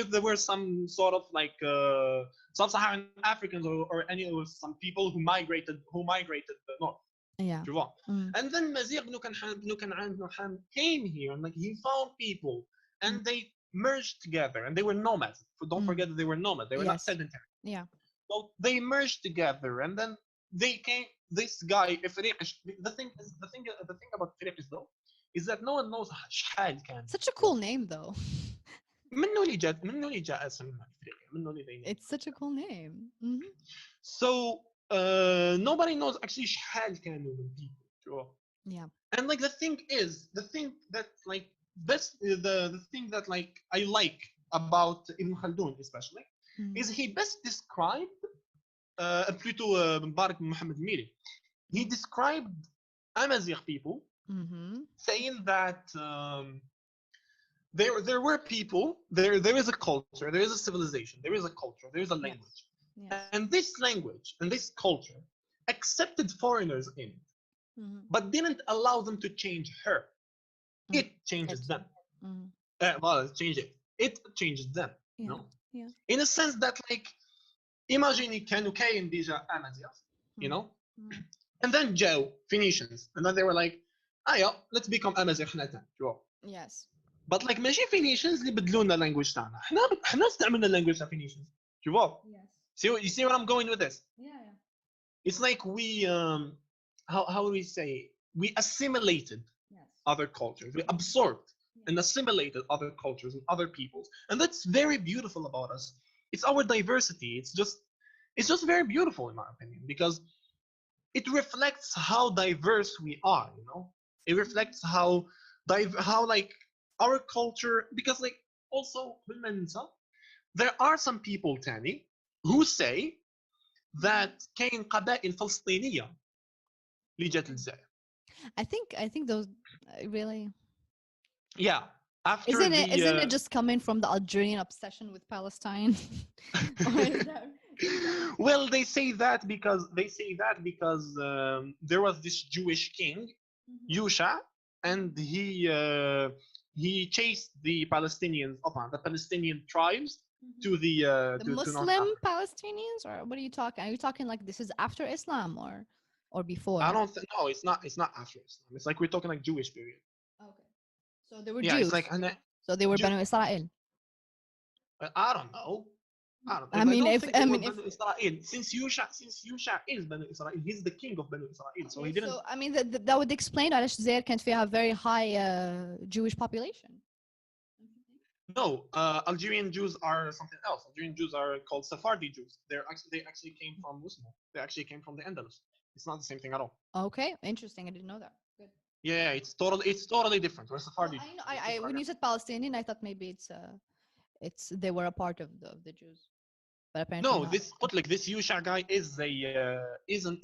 there were some sort of like sub-Saharan Africans or some people who migrated north. Yeah. Tu vois? And then مازيغ بنو كنعان بنو حام came here and like he found people and they merged together and they were nomads. So don't forget that they were nomads. They were not sedentary. Yeah. So they merged together, and then they came. This guy إفريقي. The thing about إفريقي though is that no one knows شحال كان. Such a cool name though. منو اللي جاء اسم إفريقيا منو اللي they named It's such a cool name. Mm-hmm. So nobody knows actually شحال كانوا من people. Sure. Yeah. And like the thing that like best the thing that like I like about Ibn Khaldun especially is he best described plutôt Mbarak Mohammed Miri. He described Amazigh people saying that there were people there is a culture, there is a civilization, there is a culture, there is a language. Yes. And this language and this culture accepted foreigners in it, but didn't allow them to change her. It changes them. Well, it changes them. Yeah. No? Yeah. In a sense that like imagine كانوا كاين ديجا Amazigh, you know, and then Joe Phoenicians, and then they were like, let's become Amazigh حنا تاني. Yes. But like ماشي Phoenicians اللي بدلوا لنا language تاعنا. احنا استعملنا language تاع Phoenicians. Tu vois? Yes. You see where I'm going with this? Yeah. It's like we how do we say, we assimilated other cultures. We absorbed and assimilated other cultures and other peoples. And that's very beautiful about us. It's our diversity. It's just very beautiful in my opinion, because it reflects how diverse we are, you know? It reflects how like our culture, because like also there are some people Tani who say that كاين قبائل فلسطينية اللي جات للجزائر. I think those really. Yeah. After isn't it just coming from the Algerian obsession with Palestine? Well, they say that because there was this Jewish king, Yusha, and he chased the Palestinians, the Palestinian tribes to the Muslim Palestinians, or what are you talking? Are you talking like this is after Islam or before? I don't think. No, it's not after Islam. It's like we're talking like Jewish period. Okay. So they were Jews. It's like, so they were Banu Israel. I don't know. I mean, if Banu Israel, since Yusha is Banu Israel, he's the king of Banu Israel. So he didn't. So I mean, that would explain why Ze.art كانت فيها very high Jewish population. No, Algerian Jews are something else. Algerian Jews are called Sephardi Jews. They actually came from Muslim. They actually came from the Andalus. It's not the same thing at all. Okay, interesting. I didn't know that. Good. Yeah, it's totally different. We're Sephardi. I when you said Palestinian, I thought maybe it's they were a part of the Jews, but apparently no. not. This Yusha guy is an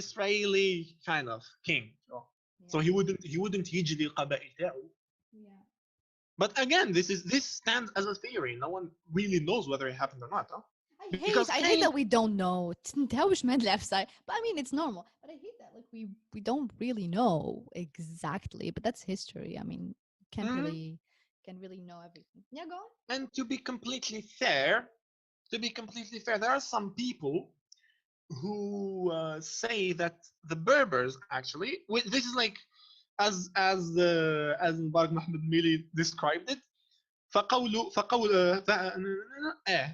Israeli kind of king. So he wouldn't يجي للقبائل تاعو. Yeah. But again, this stands as a theory. No one really knows whether it happened or not. I hate that we don't know. But I mean, it's normal. But I hate that like we don't really know exactly. But that's history. I mean, can't really know everything. Yeah, go on. And to be completely fair, there are some people who say that the Berbers actually. This is like as Mubarak Mohammed Mili described it.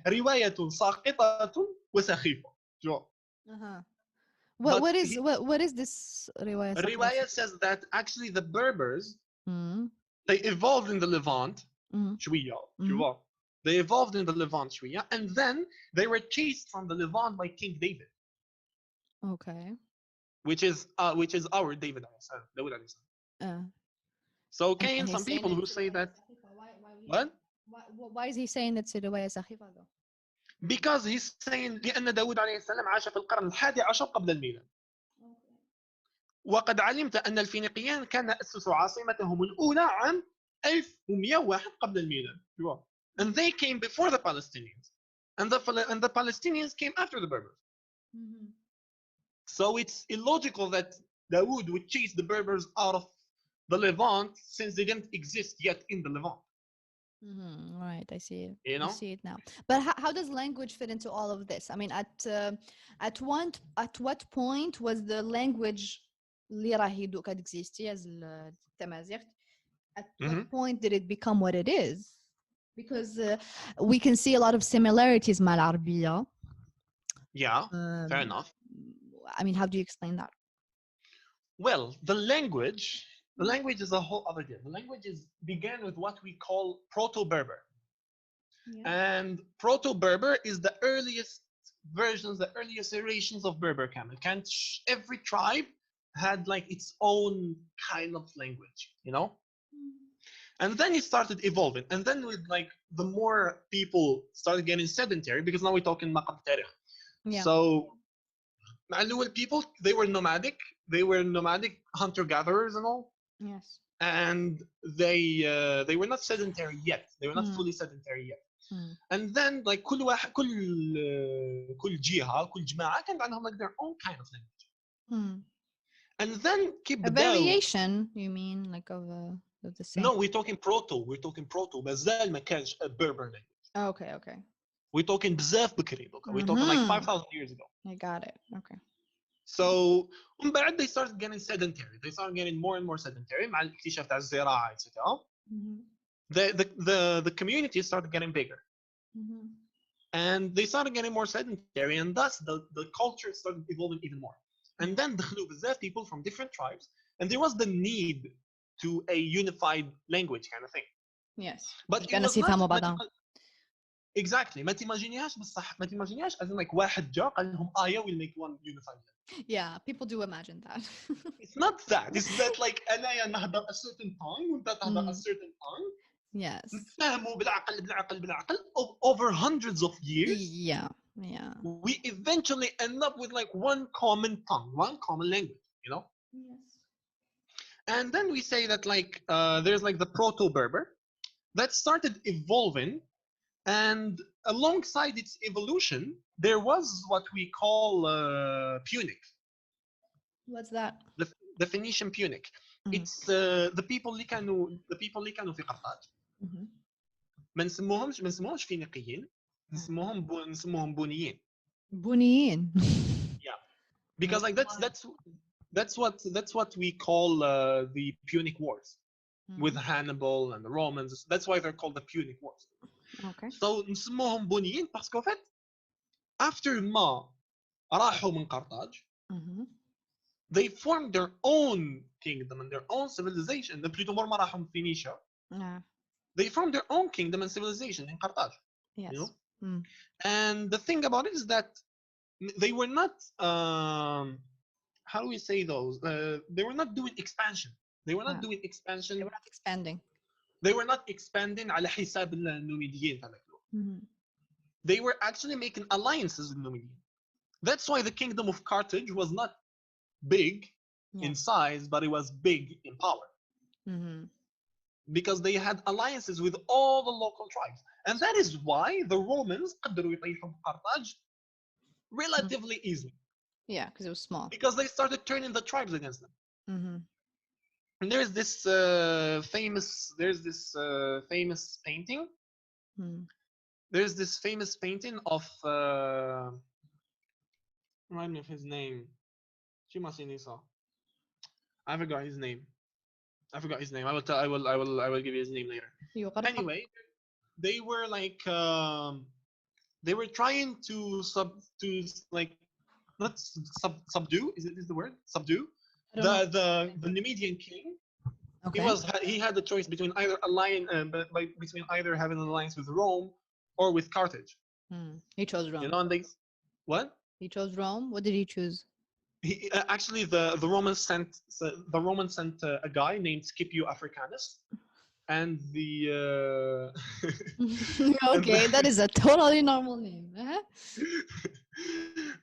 رواية ساقطة وسخيفة. What is this رواية ساقطة? Riwaya says that actually the Berbers they evolved in the Levant شوية. They evolved in the Levant شوية, and then they were chased from the Levant by King David. Okay. Which is our David alayhi salam, Dawood alayhi salam. So كاين some people who say that. What? Why is he saying it's رواية سخيفة though? Because he's saying لأن داود عليه السلام عاش في القرن 11 قبل الميلاد. وقد علمت أن الفينيقيين كان أسسوا عاصمتهم الأولى عام 1101 قبل الميلاد. And they came before the Palestinians, and the Palestinians came after the Berbers. So it's illogical that Dawood would chase the Berbers out of the Levant since they didn't exist yet in the Levant. Right, I see it. You know? I see it now. But how does language fit into all of this? I mean, at what point was the language اللي راهي دوكا existi as التمازيغت? At what point did it become what it is? Because we can see a lot of similarities مع العربية. Yeah, fair enough. I mean, how do you explain that? Well, the language is a whole other deal. The languages began with what we call Proto-Berber. Yeah. And Proto-Berber is the earliest versions, the earliest iterations of Berber Camel. Every tribe had like its own kind of language, you know? And then it started evolving. And then with like the more people started getting sedentary, because now we're talking Maqam Tarikh. Yeah. So people, they were nomadic hunter-gatherers and all. Yes. And they were not sedentary yet. They were not fully sedentary yet. And then like كل جماعة كان عندهم like their own kind of language. And then a variation, you mean, like of the same? No, we're talking proto. مازال ما كانش a Berber language. Okay. We're talking بزاف بكري. We're talking like 5,000 years ago. I got it. Okay. So ومن بعد they started getting sedentary. They started getting more and more sedentary مع الاكتشاف تاع الزراعة, etc. The community started getting bigger. And they started getting more sedentary, and thus the culture started evolving even more. And then دخلوا بزاف people from different tribes, and there was the need to a unified language kind of thing. Yes. But it was not exactly. ما تيماجينيهاش بصح ما تيماجينيهاش as in like واحد جا قال لهم yeah, we'll make one unified language. Yeah, people do imagine that. It's not that. It's that like أنايا نهضر a certain tongue وأنت تهضر a certain tongue. Yes. نتفاهموا بالعقل over hundreds of years. Yeah. We eventually end up with like one common tongue, one common language, you know? Yes. And then we say that like there's like the Proto-Berber that started evolving, and alongside its evolution, there was what we call Punic. What's that? The Phoenician Punic. It's the people اللي كانوا في قرطاج. ما نسموهمش فينيقيين. نسموهم بونيين. Yeah, because like that's what we call the Punic Wars with Hannibal and the Romans. That's why they're called the Punic Wars. Okay. So نسموهم بونيين parce qu'en fait after ما راحوا من قرطاج they formed their own kingdom and their own civilization. plutôt ما راحوا من Phoenicia. They formed their own kingdom and civilization in Carthage. Yes. You know? And the thing about it is that they were not how do we say those? They were not doing expansion. They were not doing expansion. They were not expanding. They were not expanding على حساب النوميديين. They were actually making alliances with Numidian. That's why the kingdom of Carthage was not big in size, but it was big in power. Because they had alliances with all the local tribes. And that is why the Romans قدروا يطيحوا Carthage relatively easily. Yeah, because it was small. Because they started turning the tribes against them. And there's this famous painting. There's this famous painting of remind me of his name. I forgot his name. I will give you his name later. Anyway, they were like they were trying to subdue. Is the word subdue? The Numidian king. Okay. He had the choice between either between having an alliance with Rome or with Carthage. He chose Rome. You know, and what? He chose Rome. What did he choose? He actually the Romans sent a guy named Scipio Africanus, and the okay, that is a totally normal name.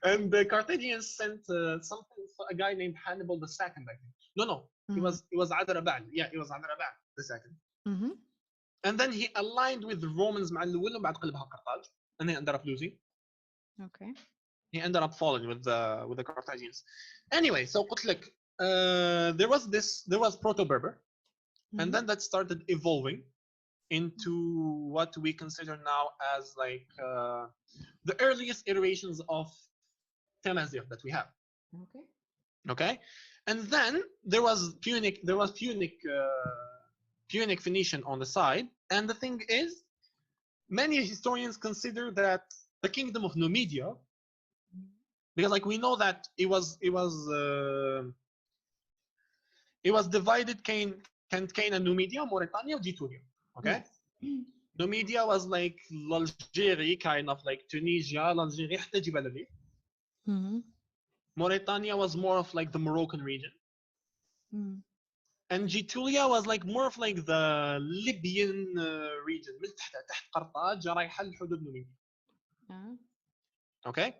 And the Carthaginians sent a guy named Hannibal II, I think. No, it was Adrabal. Yeah, it was Adrabal II. And then he aligned with the Romans مع الأول وبعد قلبها قرطاج, and he ended up losing. Okay. He ended up falling with the Carthaginians. Anyway, so قلت لك there was Proto-Berber, and then that started evolving into what we consider now as like the earliest iterations of Tamazight that we have. Okay, and then there was Punic Phoenician on the side, and the thing is many historians consider that the kingdom of Numidia, because like we know that it was divided كان Numidia, Mauritania, وجيتوريا. Okay. Yes. Numidia was like l'Algérie, kind of like Tunisia, l'Algérie حتى جبال الريف. Mauritania was more of like the Moroccan region. And Jitulia was like more of like the Libyan region. من تحت قرطاج رايحة لحدود نوميديا. Okay.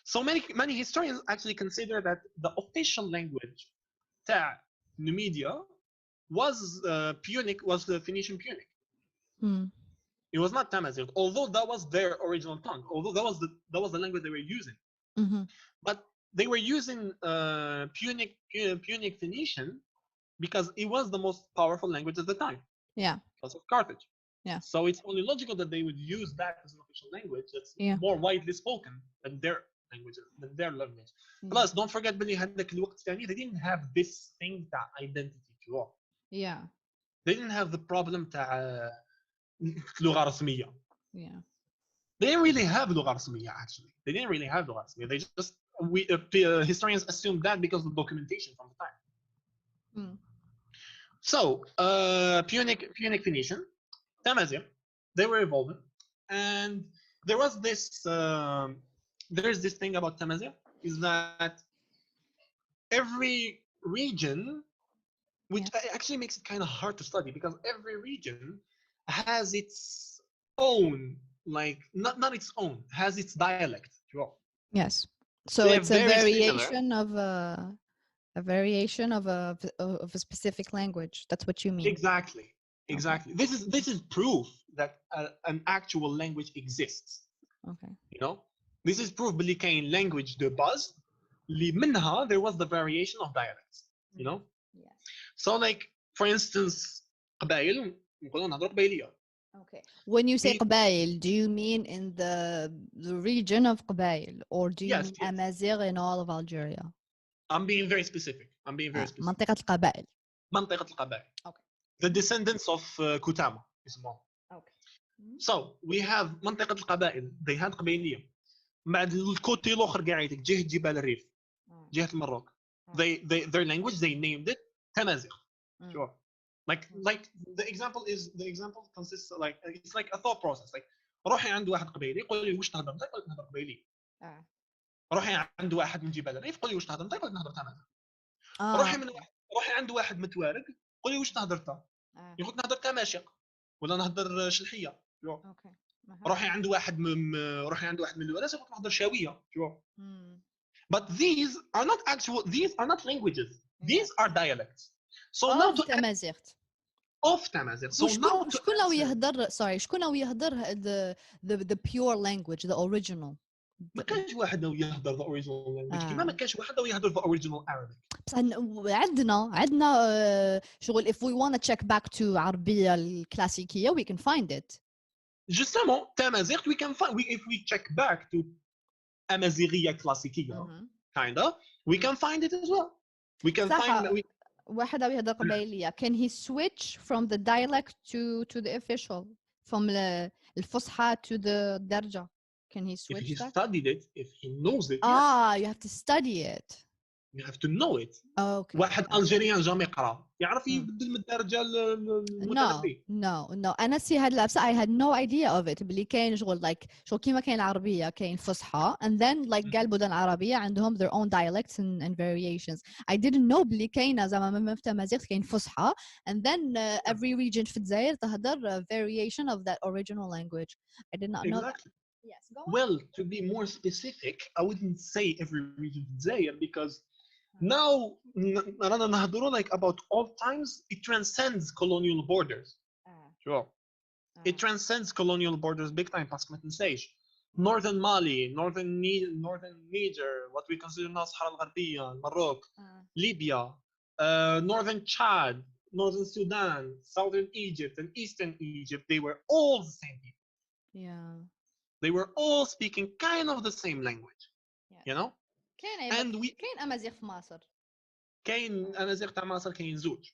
So many historians actually consider that the official language تاع Numidia was Punic, was the Phoenician Punic. It was not Tamazight, although that was their original tongue, although that was the language they were using. But they were using Punic Phoenician because it was the most powerful language at the time. Yeah. Because of Carthage. Yeah. So it's only logical that they would use that as an official language that's more widely spoken than their language. Plus, don't forget بلي هذاك الوقت ثاني they didn't have this thing تاع identity to all. Yeah. They didn't have the problem تاع لغة رسمية. Yeah. They didn't really have لغة رسمية actually. They didn't really have لغة رسمية. They just historians assume that because of the documentation from the time. So, Punic Phoenician, Tamazight, they were evolving, and there was this. There's this thing about Tamazight is that every region, which actually makes it kind of hard to study because every region has its own, like not its own, has its dialect. Yes. So it's a variation of a variation of a specific language. That's what you mean. Exactly. This is proof that an actual language exists. Okay. You know, this is proof بلي كاين language de base اللي منها there was the variation of dialects. You know. Yes. So like for instance قبائل نقولوا نهضروا قبائلية. Okay. When you say قبائل, do you mean in the region of قبائل or do you mean Amazigh in all of Algeria? I'm being very specific. منطقة القبائل. منطقة القبائل. Okay. The descendants of Kutama اسمهم. Okay. So we have منطقة القبائل. They had قبيلية. بعد الكوتي الآخر قاعدك جهة جبال الريف. جهة المروك. Their language they named it Tamazight. Sure. Like the example consists of like it's like a thought process. Like روحي عند واحد قبيلي قولي لي واش تهضر نطيق قولي نهضر قبيلي. روحي عند واحد من جبال الريف قولي واش تهضر نطيق قولي نهضر تمازيغ. روحي عند واحد متوارق قولي واش تهضر تا. يقول نهضر تماشق ولا نهضر شلحيه. اوكي. روحي عند واحد من الوراس يقول نهضر شاويه. But these are not languages. These are dialects. So now to تمازيغت. of Tamazight. So now شكون لو يهضر شكون لو يهضر the pure language, the original. ما كانش واحد لو يهضر the original language كيما ما كانش واحد لو يهضر the original Arabic. بس عندنا شغل if we want to check back to عربية الكلاسيكية we can find it. Justement, Tamazight we can find if we check back to Amazighia كلاسيكية kinda we can find it as well. We can find واحد أو يهضر قبيلية can he switch from the dialect to the official from الفصحى to the درجة can he switch if he that? studied it if he knows it you have to study it you have to know it. Okay. واحد ألجيريان جامي يقرأ يعرف يبدل من الدرجة المتنبي. No أنا سي هاد الأبسة I had no idea of it بلي كاين شغل like شغل كيما كاين العربية كاين فصحى and then like قال بلدان عربية عندهم their own dialects and variations. I didn't know بلي كاين زعما ما تمازيغ كاين فصحى and then every region في الجزائر تهدر variation of that original language. I did not know that. Yes, go on. Well, to be more specific, I wouldn't say every region in Zaire because now رانا نهضروا like about all times it transcends colonial borders. Sure. It transcends colonial borders big time باسكو ما تنساش northern Mali, northern Niger, what we consider now الصحراء الغربية, المروك, Libya, northern Chad, northern Sudan, southern Egypt and eastern Egypt, they were all the same people. Yeah. They were all speaking kind of the same language. Yes. You know? كاين أمازيغ في مصر. كاين أمازيغ تاع مصر كاين زوج.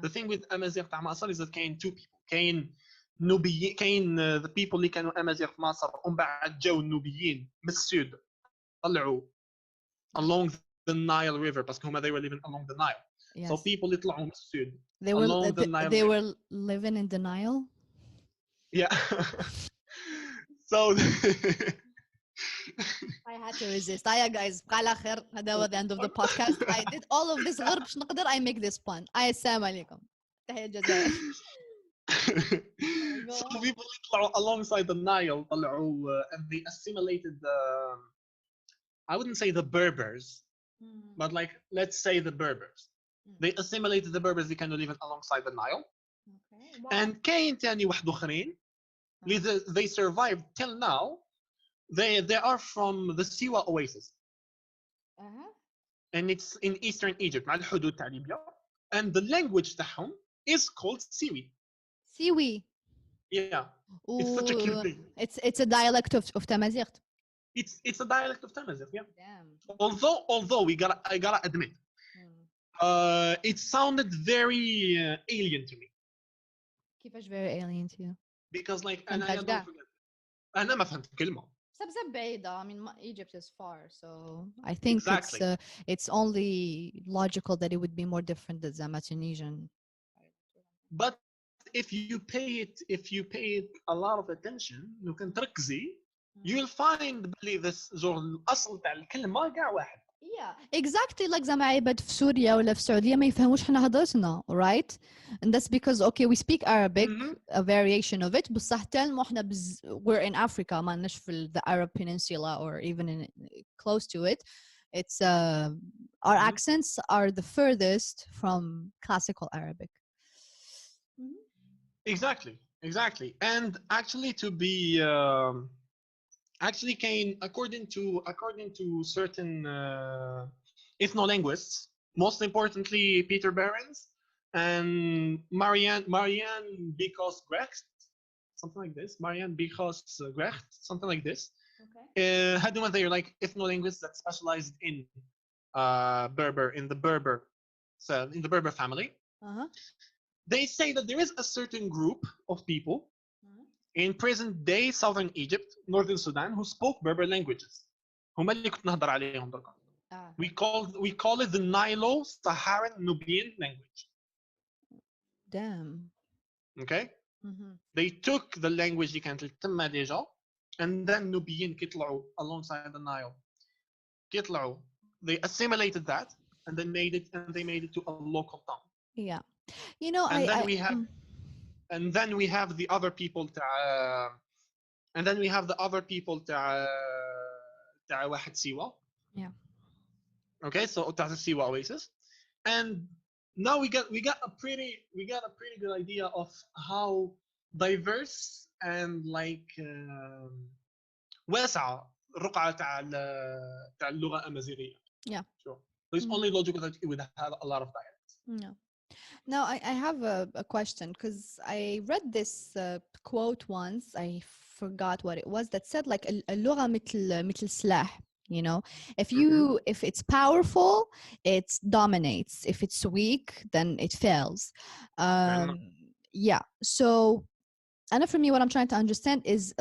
The thing with أمازيغ تاع مصر is that كاين two people. كاين نوبيين كاين the people اللي كانوا امازيغ في مصر ومن بعد جاو النوبيين من السود طلعوا along the Nile River باسكو هما they were living along the Nile. Yes. So people اللي طلعوا من السود they were along the Nile they River. were living in the Nile. Yeah. So I had to resist. Hiya guys, بقى على خير. هذا هو the end of the podcast. I did all of this غير باش نقدر I make this pun. السلام عليكم. تحية الجزائر. So people اللي طلعوا alongside the Nile طلعوا and they assimilated I wouldn't say the Berbers but like let's say the Berbers. They assimilated the Berbers اللي كانوا living alongside the Nile. Okay. Wow. And كاين تاني واحد اخرين they survived till now. They are from the Siwa Oasis. And it's in eastern Egypt مع الحدود تاع ليبيا. And the language تاعهم is called Siwi. Siwi. Yeah. It's such a cute thing. It's a dialect of Tamazight. It's a dialect of Tamazight, yeah. Damn. Although I gotta admit, it sounded very alien to me. كيفاش very alien to you? Because like أنا ما فهمت كلمة. بزاف بعيدة. I mean, Egypt is far, so I think exactly. It's only logical that it would be more different than Tunisian. But if you pay it a lot of attention, لو كان تركزي, you'll find بلي this زور الأصل تاع الكلمة كاع واحد. Yeah, exactly like زعما عباد في سوريا ولا في السعودية ما يفهموش حنا هضرتنا, right? And that's because okay we speak Arabic, a variation of it, بصح تلمو حنا we're in Africa ما لناش في the Arab Peninsula or even close to it. It's our accents are the furthest from classical Arabic. Exactly. And actually to be actually came according to certain ethnolinguists, most importantly Peter Behrens and Marianne Bicos-Grecht, something like this. Marianne Bicos-Grecht, something like this. Okay. هادو they're like ethnolinguists that specialized in the Berber family. They say that there is a certain group of people in present-day southern Egypt, northern Sudan, who spoke Berber languages. هما اللي كنت نهضر عليهم دركا. We call it the Nilo-Saharan Nubian language. Damn. Okay. They took the language اللي كانت تما ديجا, and then Nubian كيطلعوا alongside the Nile. كيطلعوا. They assimilated that and then they made it to a local tongue. Yeah. You know, and then we have the other people تاع واحد سيوا. Yeah. Okay, so تاع السيوا Oasis. And now we got a pretty good idea of how diverse and like واسعة الرقعة تاع اللغة الأمازيغية. Yeah. Sure. So it's only logical that it would have a lot of dialects. No. Now, I have a question because I read this quote once. I forgot what it was that said like اللغة مثل سلاح. You know, if it's powerful, it dominates. If it's weak, then it fails. Yeah. So, and for me, what I'm trying to understand is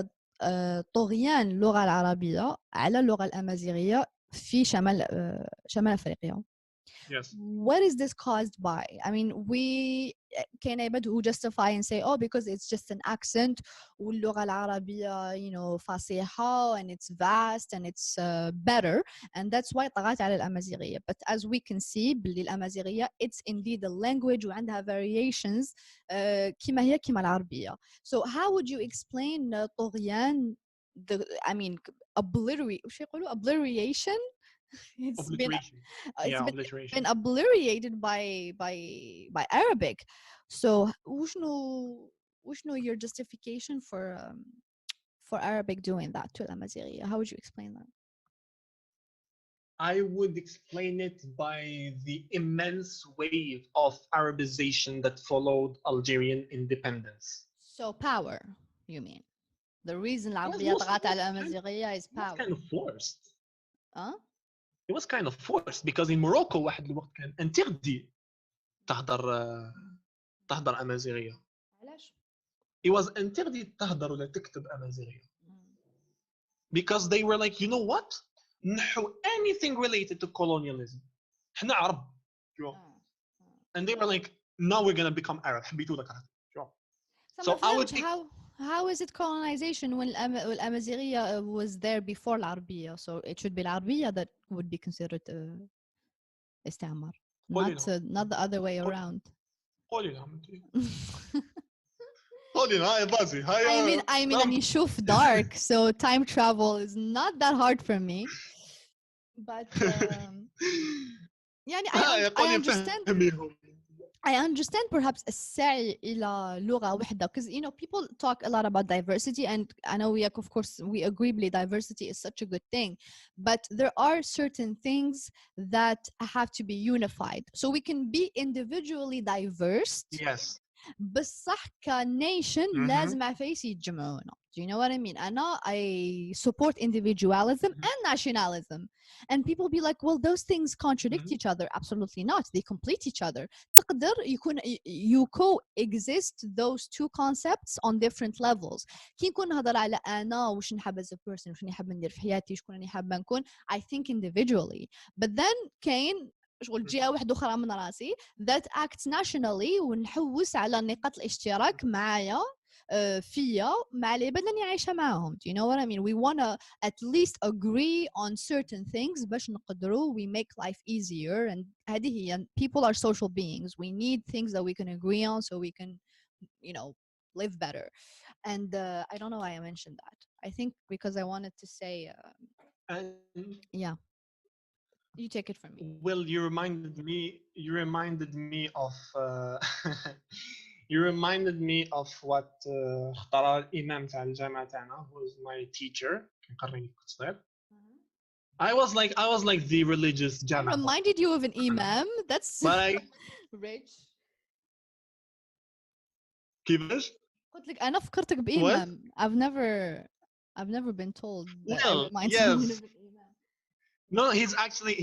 طغيان اللغة العربية على اللغة الأمازيغية في شمال أفريقيا. Yes. What is this caused by? I mean, we can able to justify and say, oh, because it's just an accent واللغة العربية, you know, فصيحة and it's vast and it's better, and that's why طغت على الأمازيغية. But as we can see باللي الأمازيغية it's indeed a language وعندها variations كما هي كما العربية. So how would you explain طغيان obliteration? It's been obliterated by Arabic. So وشنو your justification for Arabic doing that to الأمازيغية? How would you explain that? I would explain it by the immense wave of Arabization that followed Algerian independence. So power, you mean? The reason العربية طغت على الأمازيغية is power. It's kind of forced. Huh? It was kind of forced because in Morocco واحد الوقت كان interdit تهضر أمازيغية. علاش؟ it was interdit تهدر ولا تكتب أمازيغية because they were like, you know what, نحو anything related to colonialism احنا عرب and they were like, now we're gonna become Arab حبيتوا لك so I would how is it colonization when الأمازيغية was there before العربية, so it should be العربية that would be considered استعمار, not the other way around. قولي لهم قولي لهم هاي بازي هاي I mean أني شوف dark, so time travel is not that hard for me, but يعني I understand perhaps السعي إلى لغة وحدة, because you know people talk a lot about diversity, and I know we of course we agree diversity is such a good thing, but there are certain things that have to be unified, so we can be individually diverse. Yes. بصح كنيشن لازم عفايس يتجمعونا. Do you know what I mean? I support individualism and nationalism. And people be like, well, those things contradict each other. Absolutely not. They complete each other. تقدر يكون you coexist those two concepts on different levels. كي نكون نهضر على أنا وش نحب as a person وش نحب ندير في حياتي شكون أنا حابة نكون, I think individually. But then كاين شغل جهة واحدة أخرى من راسي that acts nationally ونحوس على نقاط الاشتراك معايا فيا مع العباد اللي عايشة معاهم. Do you know what I mean? We want to at least agree on certain things باش نقدروا we make life easier, and هذه هي, people are social beings. We need things that we can agree on so we can, you know, live better. And I don't know why I mentioned that. I think because I wanted to say yeah. You take it from me. Well, you reminded me of you reminded me of what اختار الإمام تاع الجامعة تاعنا, who was my teacher كان قريني كنت صغير. I was like the religious جامعة. I reminded you of an imam. That's rich. كيفاش؟ قلت لك أنا فكرتك بإمام. I've never been told that I remind someone of an imam. No, he's actually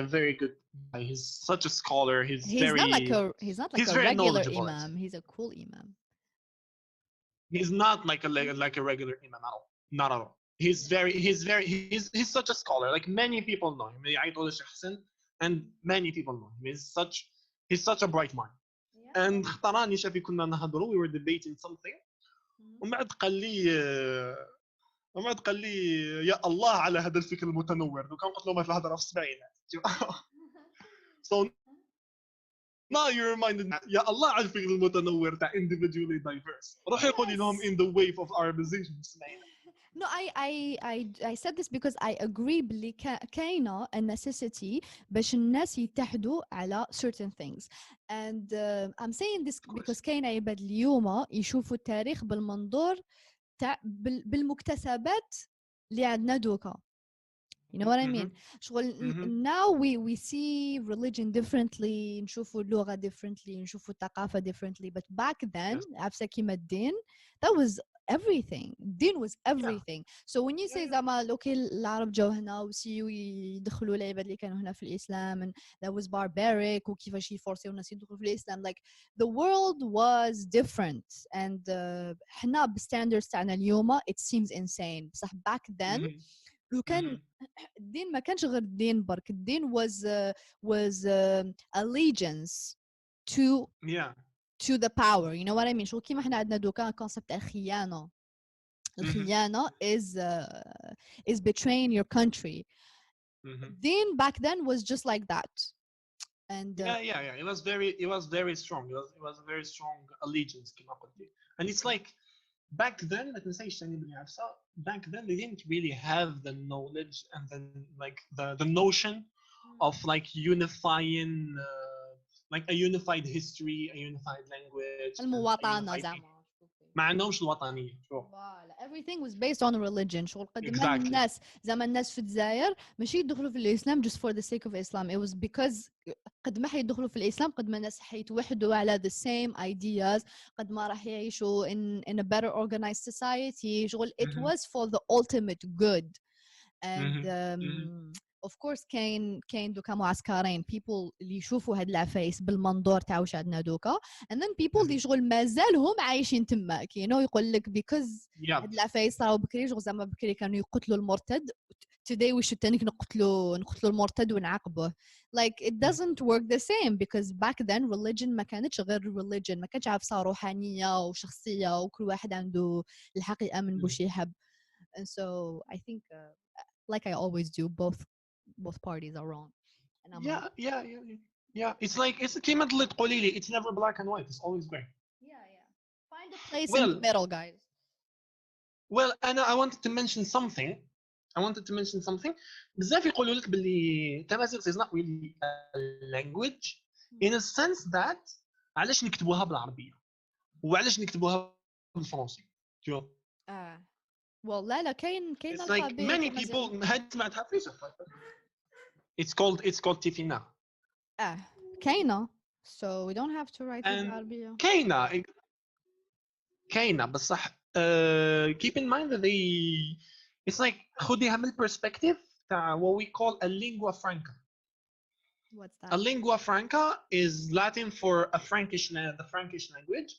a very good guy. He's such a scholar. He's not like a regular imam. He's a cool imam. He's not like a regular imam at all. Not at all. He's such a scholar. Like many people know him. And many people know him. He's such a bright mind. Yeah. And اختاراني شافي كنا نهضروا, we were debating something. ومن بعد قال لي يا الله على هذا الفكر المتنور, وكان قلت له ما في الهضره في السبعينات. So now you reminded me, يا الله على الفكر المتنور تاع individually diverse. روحي قولي لهم in the wave of Arabization السبعينات. No, I said this because I agree باللي كاينه a necessity باش الناس يتحدوا على certain things, and I'm saying this because كاينه عباد اليوم يشوفوا التاريخ بالمنظور تاع بالمكتسبات اللي عندنا دوكا. You know what I mean? Now we see religion differently, نشوفوا اللغة differently, نشوفوا الثقافة differently, but back then عفسة كيما الدين, that was everything. الدين was everything. So when you say زعما لوكي العرب جاو هنا وسيو يدخلوا العباد اللي كانوا هنا في الإسلام, and that was barbaric, وكيفاش يفورسيو الناس يدخلوا في الإسلام, like the world was different, and حنا بالستاندرز تاعنا اليوم it seems insane. بصح back then وكان الدين ما كانش غير الدين برك, الدين was allegiance to the power. You know what I mean? شو كيما احنا عندنا دوكا concept الخيانة. الخيانة is betraying your country. Din back then was just like that. And it was very strong. It was a very strong allegiance كما قلتي. And it's like back then, ما تنسيش ثاني بلي عفسة, back then they didn't really have the knowledge and then like the notion of like unifying like a unified history, a unified language. المواطنة زعما. ما عندهمش الوطنية. Everything was based on religion. شغل قدما الناس زعما الناس في الجزائر ماشي يدخلوا في الإسلام just for the sake of Islam. It was because قد ما حيدخلوا في الإسلام قد ما الناس حيتوحدوا على the same ideas, قد ما راح يعيشوا in a better organized society. شغل it was for the ultimate good. And اوف كورس كاين دوكا معسكرين people اللي يشوفوا هاد العفايس بالمنظور تاع واش عندنا دوكا and then people اللي شغل مازالهم عايشين تما كاينو يقول لك because هاد العفايس راهو بكري شغل زعما بكري كانوا يقتلوا المرتد today we should تانيك نقتلوا المرتد ونعاقبه like it doesn't work the same because back then religion ما كانتش غير religion ما كانتش عارفه روحانيه وشخصيه وكل واحد عنده الحق يامن بوش يحب and so I think like I always do both parties are wrong and I'm right. Yeah it's like it's كيما اللي تقولي لي it's never black and white it's always gray yeah find a place in the middle guys I wanted to mention something بزاف يقولوا لك باللي تمازيغ is not really a language in a sense that علاش نكتبوها بالعربيه وعلاش نكتبوها بالفرنسي شو well لا كاين it's like many people had سمعتها في it's called تيفينا كاينه so we don't have to write it بالعربيه كاينه بصح keep in mind that it's like خديها من perspective تاع what we call a lingua franca. What's that? A lingua franca is Latin for the Frankish language,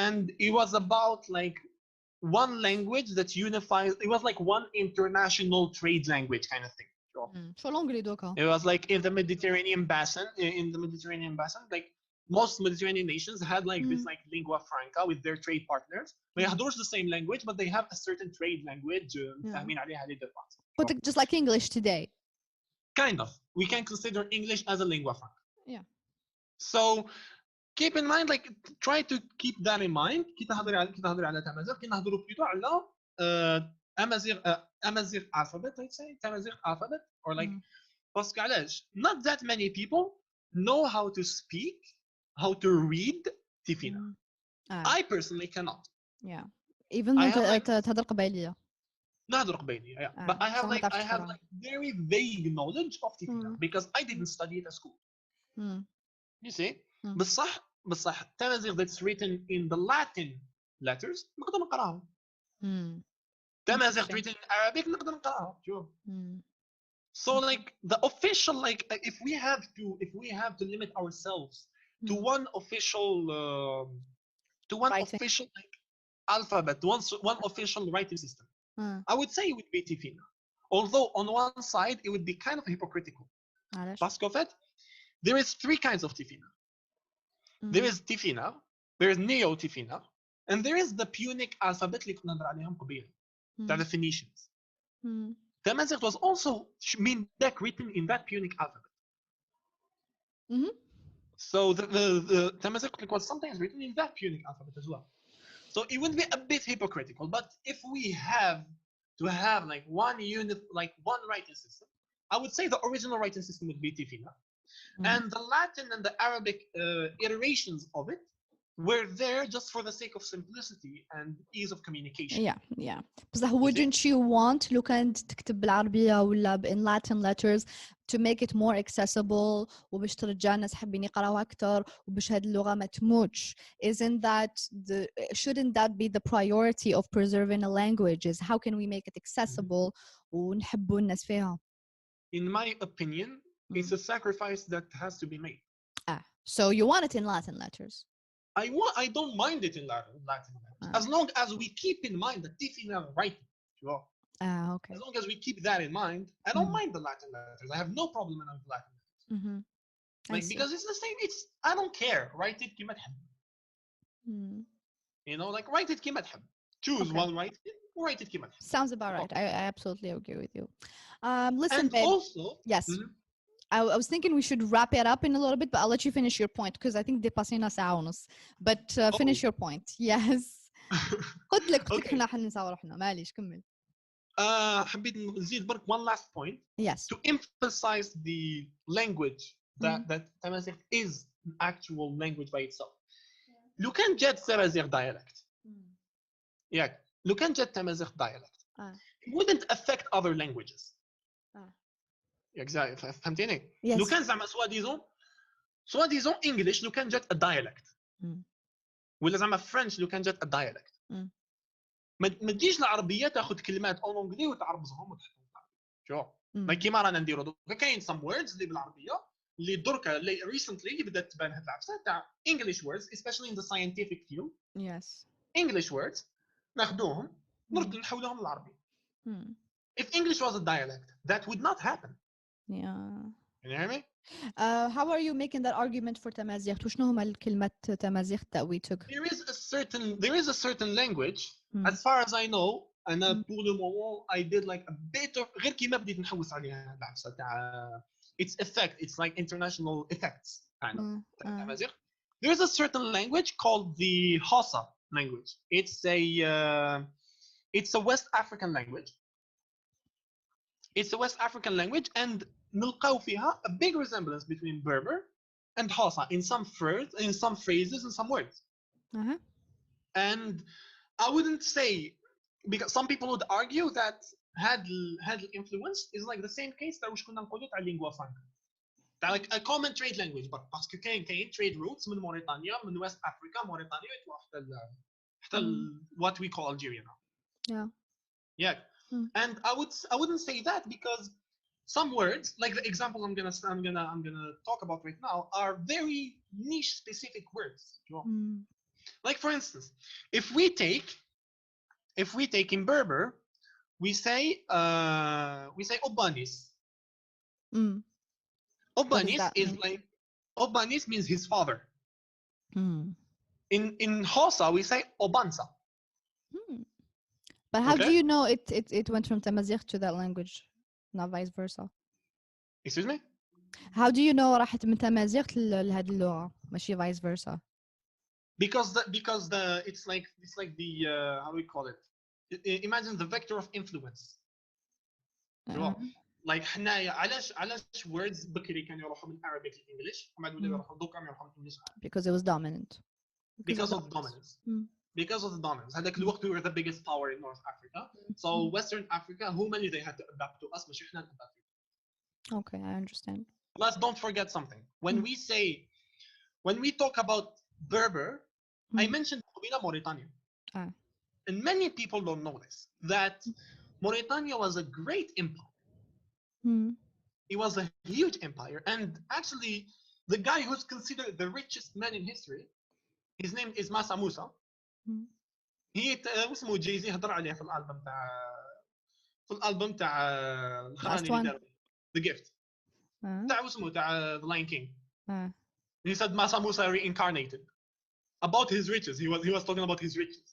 and it was about like one language that unifies. It was like one international trade language kind of thing. It was like in the Mediterranean basin. Like most Mediterranean nations had like this like lingua franca with their trade partners. They have the same language, but they have a certain trade language. But just like English today. Kind of. We can consider English as a lingua franca. Yeah. So keep in mind, like try to keep that in mind. كي تهضري على تمازيغ كي نهضروا بلوتو على Amazigh alphabet, I'd say Tamazigh alphabet or like باسكو علاش not that many people know how to speak, how to read تيفينا. I personally cannot. Yeah. Even تهضر قبيلية. نهضر قبيلية, yeah. But I have like very vague knowledge of تيفينا because I didn't study it at school. You see? بصح Tamazigh that's written in the Latin letters نقدر نقراهم. Tamazigh written in Arabic نقدر نقراهم. شوف. So like the official like if we have to limit ourselves to one official like alphabet, one official writing system, I would say it would be Tifina. Although on one side it would be kind of hypocritical. Parce qu'en fait, there is three kinds of Tifina. There is Tifina, there is Neo-Tifina, and there is the Punic alphabet اللي كنا نهضر عليهم قبيل تاع the Phoenicians. Tamazigh was also written in that Punic alphabet. So the Tamazigh was sometimes written in that Punic alphabet as well. So it would be a bit hypocritical. But if we have to have like one unit, like one writing system, I would say the original writing system would be Tifina. And the Latin and the Arabic iterations of it were there just for the sake of simplicity and ease of communication. Yeah. بصح wouldn't you want لو كانت تكتب بالعربية ولا in Latin letters to make it more accessible وباش ترجع الناس حابين يقراوها أكتر وباش هاد اللغة ما تموتش? Shouldn't that be the priority of preserving a language? Is how can we make it accessible ونحبوا الناس فيها? In my opinion, it's a sacrifice that has to be made. So you want it in Latin letters? I don't mind it in Latin letters. As long as we keep in mind the Tifina writing. Okay. As long as we keep that in mind, I don't mind the Latin letters. I have no problem with Latin letters. Like because it's the same. I don't care. Write it كيما تحب. You know, like write it كيما تحب. Choose one write it كيما تحب. Sounds about right. I absolutely agree with you. Listen, and babe. Also, yes. I was thinking we should wrap it up in a little bit, but I'll let you finish your point because I think dépassينا ساعة ونص. But finish your point. Yes. قلت لك احنا حننسى روحنا معليش كمل. حبيت نزيد برك one last point. Yes. To emphasize the language that Tamazigh is an actual language by itself. لو كان جات Tamazigh dialect. ياك لو كان جات Tamazigh dialect. It wouldn't affect other languages. Exactly. فهمتيني؟ لو كان زعما سوا ديزون English لو كان جات a dialect. ولا زعما French لو كان جات a dialect. ما تجيش العربية تاخذ كلمات اون انجلي وتعربزهم وتحطهم. شو؟ like كيما رانا نديرو دوكا كاين some words اللي بالعربيه اللي دركا اللي recently اللي بدات تبان هاد العفسه تاع English words especially in the scientific field. Yes. English words ناخذوهم نحولوهم للعربي. If English was a dialect that would not happen. Yeah. You hear me? How are you making that argument for تمازيغت؟ وشنو هما الكلمات تمازيغت that we took? There is a certain language as far as I know أنا pour le moment I did like a bit of غير كيما بديت نحوس عليها العفسه تاع its effect, it's like international effects kind of تمازيغ. There is a certain language called the Hausa language. It's a West African language. It's a West African language and نلقاو فيها a big resemblance between Berber and Hausa in some phrases and some words. And I wouldn't say, because some people would argue that had influence is like the same case تاع واش كنا نقولوا تاع lingua franca. like a common trade language باسكو كاين trade routes من موريتانيا من ويست افريكا موريتانيا يروحوا حتى what we call Algeria now. Yeah. And I wouldn't say that because some words like the example I'm gonna talk about right now are very niche specific words. Like for instance, if we take in Berber we say Obanis. Obanis is like Obanis means his father. In Hausa we say Obansa. But how do you know it went from Tamazight to that language, not vice versa? Excuse me? How do you know راحت من تمازيغت لهذه اللغة ماشي vice versa? Because it's like the how do we call it? Imagine the vector of influence. like حنايا علاش words بكري كانوا يروحوا من Arabic to English وما عاد يروحوا دوكا يروحوا من English because it was dominant. Because of dominance. Because of the dominance. هذاك الوقت we were the biggest power in North Africa. So Western Africa هما اللي they had to adapt to us مش احنا adapt. Okay, I understand. Plus don't forget something. When we talk about Berber, I mentioned قبيلة Mauritania. And many people don't know this, that Mauritania was a great empire. It was a huge empire, and actually the guy who's considered the richest man in history, his name is Masa Musa. اسمه جايزي هضر عليه في الالبوم تاع الخراني اللي داروا The Gift تاع اسمه تاع The Lion King. He said Masa Musa reincarnated about his riches. He was talking about his riches.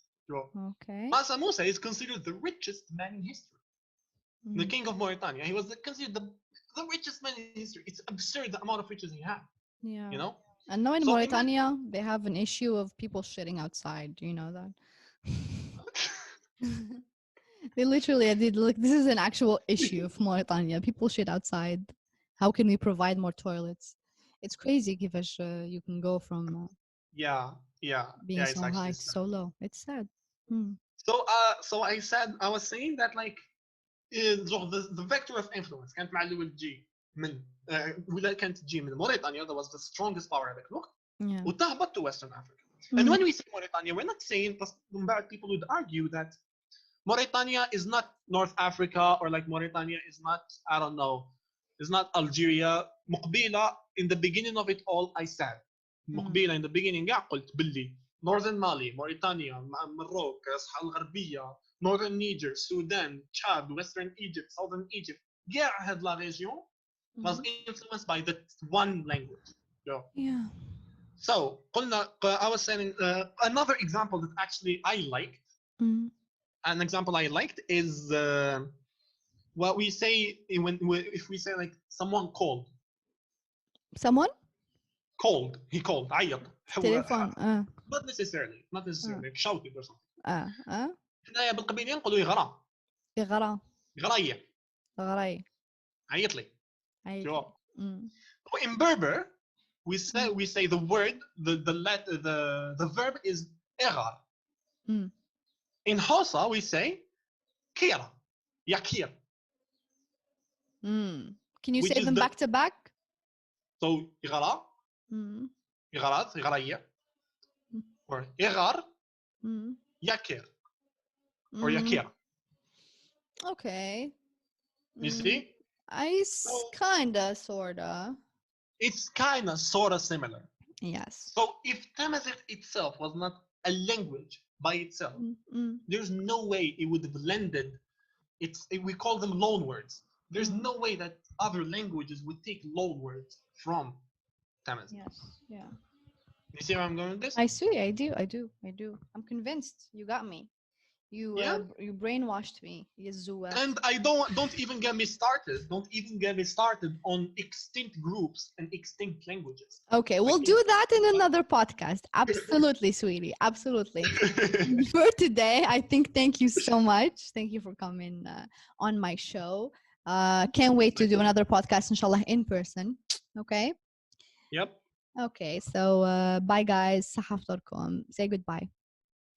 Okay. Masa Musa is considered the richest man in history. The king of Mauritania. He was considered the richest man in history. It's absurd the amount of riches he had. Yeah. You know? And now in Mauritania, they have an issue of people shitting outside. Do you know that? They literally did like this is an actual issue of Mauritania. People shit outside. How can we provide more toilets? It's crazy كيفاش you can go from being so high to so low. It's sad. So I was saying that like the vector of influence كانت مع الأول تجي من ولا كانت تجي من موريتانيا that was the strongest power هذاك الوقت وتهبط to Western Africa. And when we say Mauritania, we're not saying people would argue that Mauritania is not North Africa or like Mauritania is not, I don't know, is not Algeria. مقبيلة in the beginning of it all I said مقبيلة in the beginning قلت باللي Northern Mali, Mauritania, Morocco, الصحراء الغربية, Northern Niger, Sudan, Chad, Western Egypt, Southern Egypt. كاع هاد la région was influenced by that one language. Yeah. So I was saying another example that actually I liked. An example I liked is what we say if we say like someone called. Someone? Called. He called. عيط. Telephone. Not necessarily. Shouted or something. حنايا بالقبيلية نقولوا يغرى. يغرى. غراية. غراي. عيط لي. عيط. In Berber, we say the word the verb is egar. In Hausa we say kira. Yakir. Can you say them back to back? So igara. Igarat, igaraye. Or igar. Yakir. Or yakir. Okay. You see? Kinda, sorta. It's kinda, sorta similar. Yes. So if Tamazight itself was not a language by itself, there's no way it would have blended. We call them loan words. There's no way that other languages would take loan words from Tamazight. Yes. Yeah. You see where I'm going with this? I see. I do. I'm convinced. You got me. You brainwashed me. And I don't even get me started. Don't even get me started on extinct groups and extinct languages. Okay, we'll do that in another podcast. Absolutely, sweetie. Absolutely. For today, I think thank you so much. Thank you for coming on my show. Can't wait to do another podcast, inshallah, in person. Okay? Yep. Okay, so bye guys. صحفتكم. Say goodbye.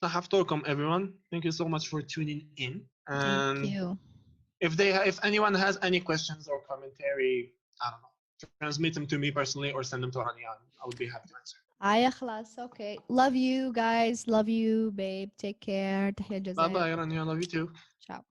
صحفتكم everyone. Thank you so much for tuning in. And thank you. If anyone has any questions or commentary, I don't know, transmit them to me personally or send them to Rania. I would be happy to answer. خلاص. Okay. Love you guys. Love you, babe. Take care. تحية Bye جزائر. bye, Rania. Love you too. Ciao.